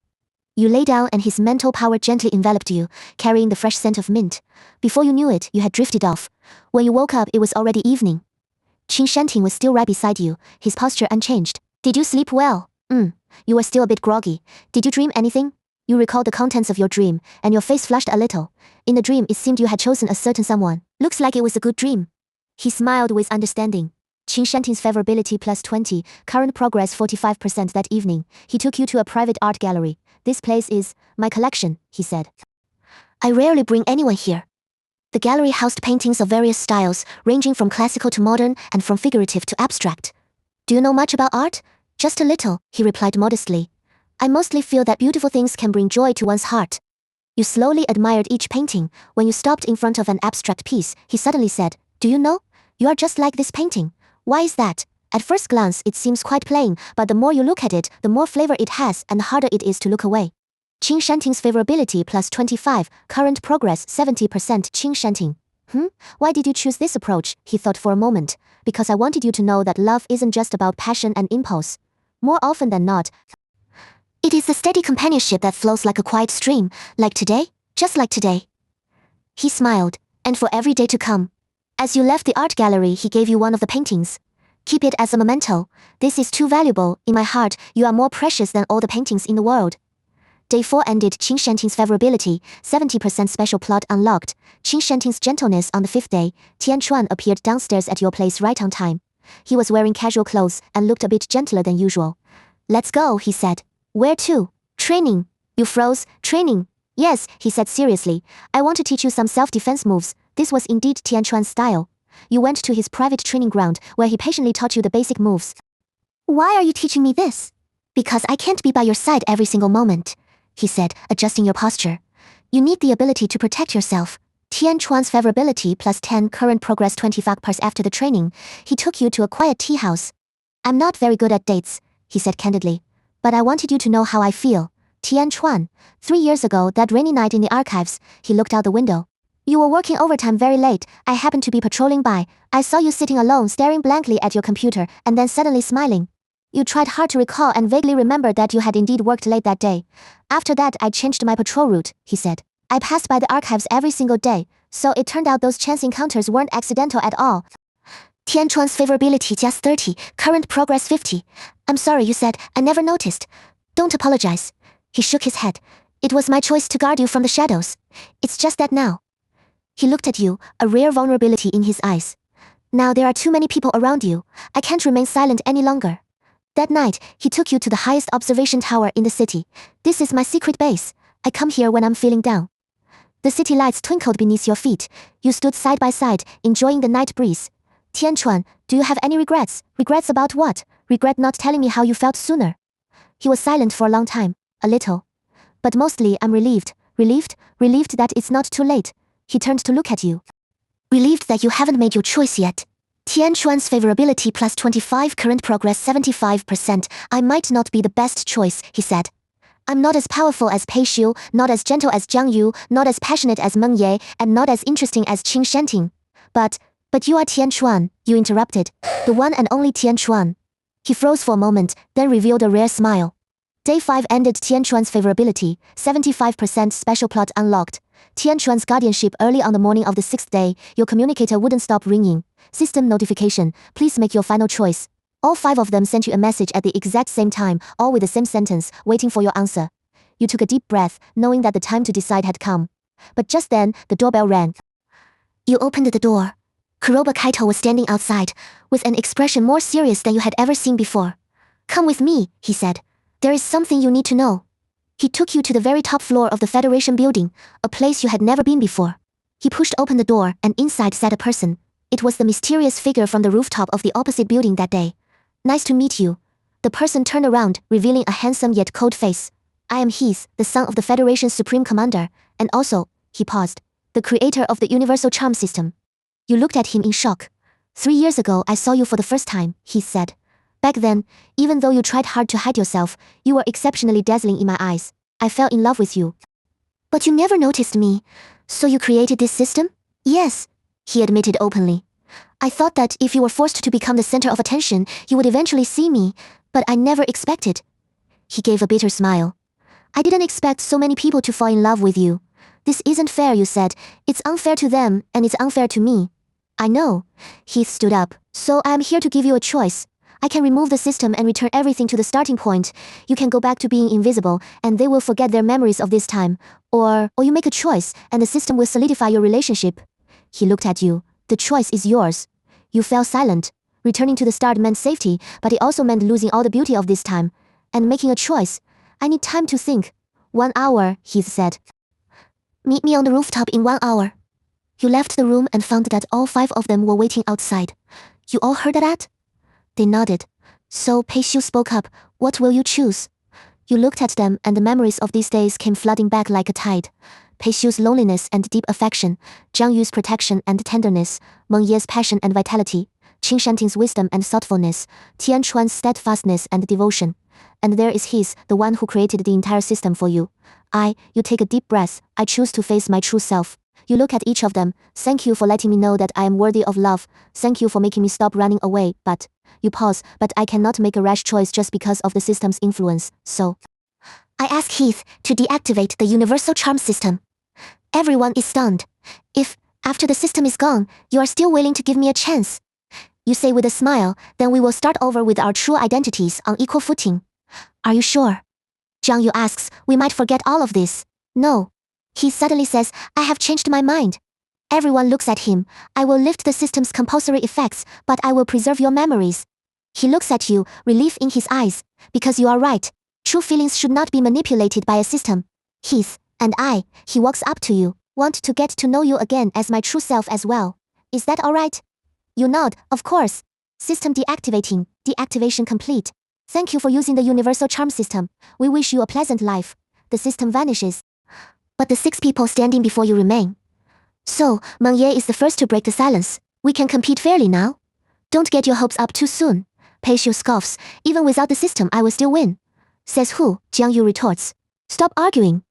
You lay down and his mental power gently enveloped you, carrying the fresh scent of mint. Before you knew it, you had drifted off. When you woke up, it was already evening. Qing Shanting was still right beside you, his posture unchanged. Did you sleep well? You were still a bit groggy. Did you dream anything? You recalled the contents of your dream, and your face flushed a little. In the dream, it seemed you had chosen a certain someone. Looks like it was a good dream. He smiled with understanding. Qing Shanting's favorability +20, current progress 45% that evening. He took you to a private art gallery. This place is my collection, he said. I rarely bring anyone here. The gallery housed paintings of various styles, ranging from classical to modern and from figurative to abstract. Do you know much about art? Just a little, he replied modestly. I mostly feel that beautiful things can bring joy to one's heart. You slowly admired each painting. When you stopped in front of an abstract piece, he suddenly said, Do you know? You are just like this painting. Why is that? At first glance, it seems quite plain, but the more you look at it, the more flavor it has and the harder it is to look away. Qing Shanting's favorability +25, current progress 70%. Qing Shanting. Why did you choose this approach? He thought for a moment. Because I wanted you to know that love isn't just about passion and impulse. More often than not, it is the steady companionship that flows like a quiet stream, like today, just like today. He smiled, and for every day to come. As you left the art gallery, he gave you one of the paintings. Keep it as a memento. This is too valuable. In my heart, you are more precious than all the paintings in the world. Day 4 ended. Qing Shanting's favorability, 70% special plot unlocked. Qing Shanting's gentleness on the 5th day. Tian Chuan appeared downstairs at your place right on time. He was wearing casual clothes and looked a bit gentler than usual. Let's go, he said. Where to? Training. You froze. Training. Yes, he said seriously. I want to teach you some self-defense moves. This was indeed Tian Chuan's style. You went to his private training ground, where he patiently taught you the basic moves. Why are you teaching me this? Because I can't be by your side every single moment, he said, adjusting your posture. You need the ability to protect yourself. Tian Chuan's favorability +10, current progress 25%. After the training, he took you to a quiet tea house. I'm not very good at dates, he said candidly. But I wanted you to know how I feel. Tian Chuan. 3 years ago, that rainy night in the archives, he looked out the window. You were working overtime very late. I happened to be patrolling by. I saw you sitting alone, staring blankly at your computer, and then suddenly smiling. You tried hard to recall and vaguely remembered that you had indeed worked late that day. After that, I changed my patrol route, he said. I passed by the archives every single day, so it turned out those chance encounters weren't accidental at all. Tian Chuan's favorability +30, current progress 50. I'm sorry, you said. I never noticed. Don't apologize. He shook his head. It was my choice to guard you from the shadows. It's just that now. He looked at you, a rare vulnerability in his eyes. Now there are too many people around you. I can't remain silent any longer. That night, he took you to the highest observation tower in the city. This is my secret base. I come here when I'm feeling down. The city lights twinkled beneath your feet. You stood side by side, enjoying the night breeze. Tian Chuan, do you have any regrets? Regrets about what? Regret not telling me how you felt sooner. He was silent for a long time, a little. But mostly I'm relieved. Relieved that it's not too late. He turned to look at you. Relieved that you haven't made your choice yet. Tian Chuan's favorability +25, current progress 75%. I might not be the best choice, he said. I'm not as powerful as Pei Xiu, not as gentle as Jiang Yu, not as passionate as Meng Ye, and not as interesting as Qing Shanting. But you are Tian Chuan, you interrupted. The one and only Tian Chuan. He froze for a moment, then revealed a rare smile. Day 5 ended. Tian Chuan's favorability, 75% special plot unlocked. Tian Chuan's guardianship. Early on the morning of the 6th day, your communicator wouldn't stop ringing. System notification, please make your final choice. All 5 of them sent you a message at the exact same time, all with the same sentence, waiting for your answer. You took a deep breath, knowing that the time to decide had come. But just then, the doorbell rang. You opened the door. Kuroba Kaito was standing outside, with an expression more serious than you had ever seen before. Come with me, he said. There is something you need to know. He took you to the very top floor of the Federation building, a place you had never been before. He pushed open the door, and inside sat a person. It was the mysterious figure from the rooftop of the opposite building that day. Nice to meet you. The person turned around, revealing a handsome yet cold face. I am Heath, the son of the Federation's Supreme Commander, and also, he paused, the creator of the Universal Charm System. You looked at him in shock. 3 years ago I saw you for the first time, Heath said. Back then, even though you tried hard to hide yourself, you were exceptionally dazzling in my eyes. I fell in love with you. But you never noticed me. So you created this system? Yes, he admitted openly. I thought that if you were forced to become the center of attention, you would eventually see me, but I never expected. He gave a bitter smile. I didn't expect so many people to fall in love with you. This isn't fair, you said. It's unfair to them, and it's unfair to me. I know. Heath stood up. So I am here to give you a choice. I can remove the system and return everything to the starting point. You can go back to being invisible, and they will forget their memories of this time. Or you make a choice, and the system will solidify your relationship. He looked at you. The choice is yours. You fell silent. Returning to the start meant safety, but it also meant losing all the beauty of this time. And making a choice. I need time to think. 1 hour, Heath said. Meet me on the rooftop in 1 hour. You left the room and found that all 5 of them were waiting outside. You all heard that? They nodded. So Peishu spoke up. What will you choose? You looked at them, and the memories of these days came flooding back like a tide. Peishu's loneliness and deep affection, Jiang Yu's protection and tenderness, Meng Ye's passion and vitality, Qing Shanting's wisdom and thoughtfulness, Tian Chuan's steadfastness and devotion. And there is his, the one who created the entire system for you. You take a deep breath. I choose to face my true self. You look at each of them. Thank you for letting me know that I am worthy of love. Thank you for making me stop running away, but... You pause, but I cannot make a rash choice just because of the system's influence, so... I ask Heath to deactivate the Universal Charm System. Everyone is stunned. If, after the system is gone, you are still willing to give me a chance. You say with a smile, then we will start over with our true identities on equal footing. Are you sure? Jiang Yu asks, we might forget all of this. No. He suddenly says, I have changed my mind. Everyone looks at him. I will lift the system's compulsory effects, but I will preserve your memories. He looks at you, relief in his eyes. Because you are right. True feelings should not be manipulated by a system. Heath, and I, he walks up to you, want to get to know you again as my true self as well. Is that alright? You nod, of course. System deactivating, deactivation complete. Thank you for using the Universal Charm System. We wish you a pleasant life. The system vanishes. But the 6 people standing before you remain. So, Meng Ye is the first to break the silence. We can compete fairly now. Don't get your hopes up too soon. Peishu scoffs. Even without the system I will still win. Says who? Jiang Yu retorts. Stop arguing.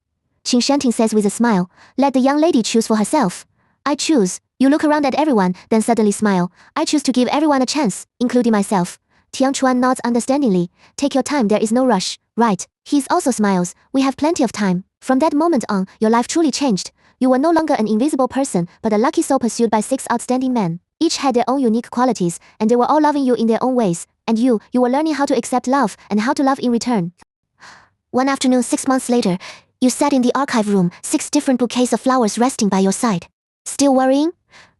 Qing Shanting says with a smile. Let the young lady choose for herself. I choose. You look around at everyone, then suddenly smile. I choose to give everyone a chance, including myself. Tian Chuan nods understandingly. Take your time, there is no rush. Right. He also smiles. We have plenty of time. From that moment on, your life truly changed. You were no longer an invisible person, but a lucky soul pursued by 6 outstanding men. Each had their own unique qualities, and they were all loving you in their own ways. And you were learning how to accept love and how to love in return. One afternoon 6 months later, you sat in the archive room, 6 different bouquets of flowers resting by your side. Still worrying?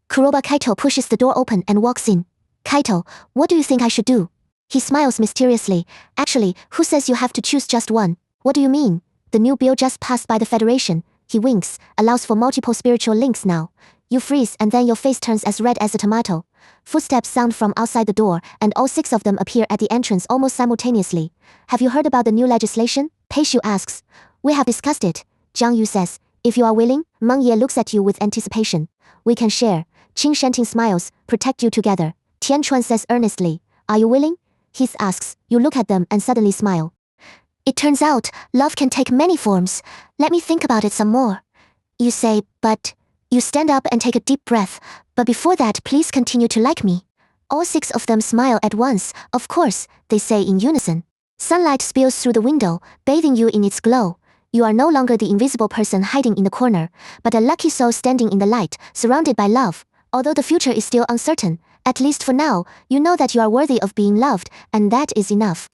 Kuroba Kaito pushes the door open and walks in. Kaito, what do you think I should do? He smiles mysteriously. Actually, who says you have to choose just one? What do you mean? The new bill just passed by the Federation. He winks, allows for multiple spiritual links now. You freeze and then your face turns as red as a tomato. Footsteps sound from outside the door, and all 6 of them appear at the entrance almost simultaneously. Have you heard about the new legislation? Peishu asks. We have discussed it. Jiang Yu says. If you are willing, Meng Ye looks at you with anticipation. We can share. Qing Shanting smiles, protect you together. Tian Chuan says earnestly. Are you willing? Heath asks. You look at them and suddenly smile. It turns out, love can take many forms. Let me think about it some more. You say, but... You stand up and take a deep breath. But before that, please continue to like me. All 6 of them smile at once. Of course, they say in unison. Sunlight spills through the window, bathing you in its glow. You are no longer the invisible person hiding in the corner, but a lucky soul standing in the light, surrounded by love. Although the future is still uncertain, At least for now, you know that you are worthy of being loved, and that is enough.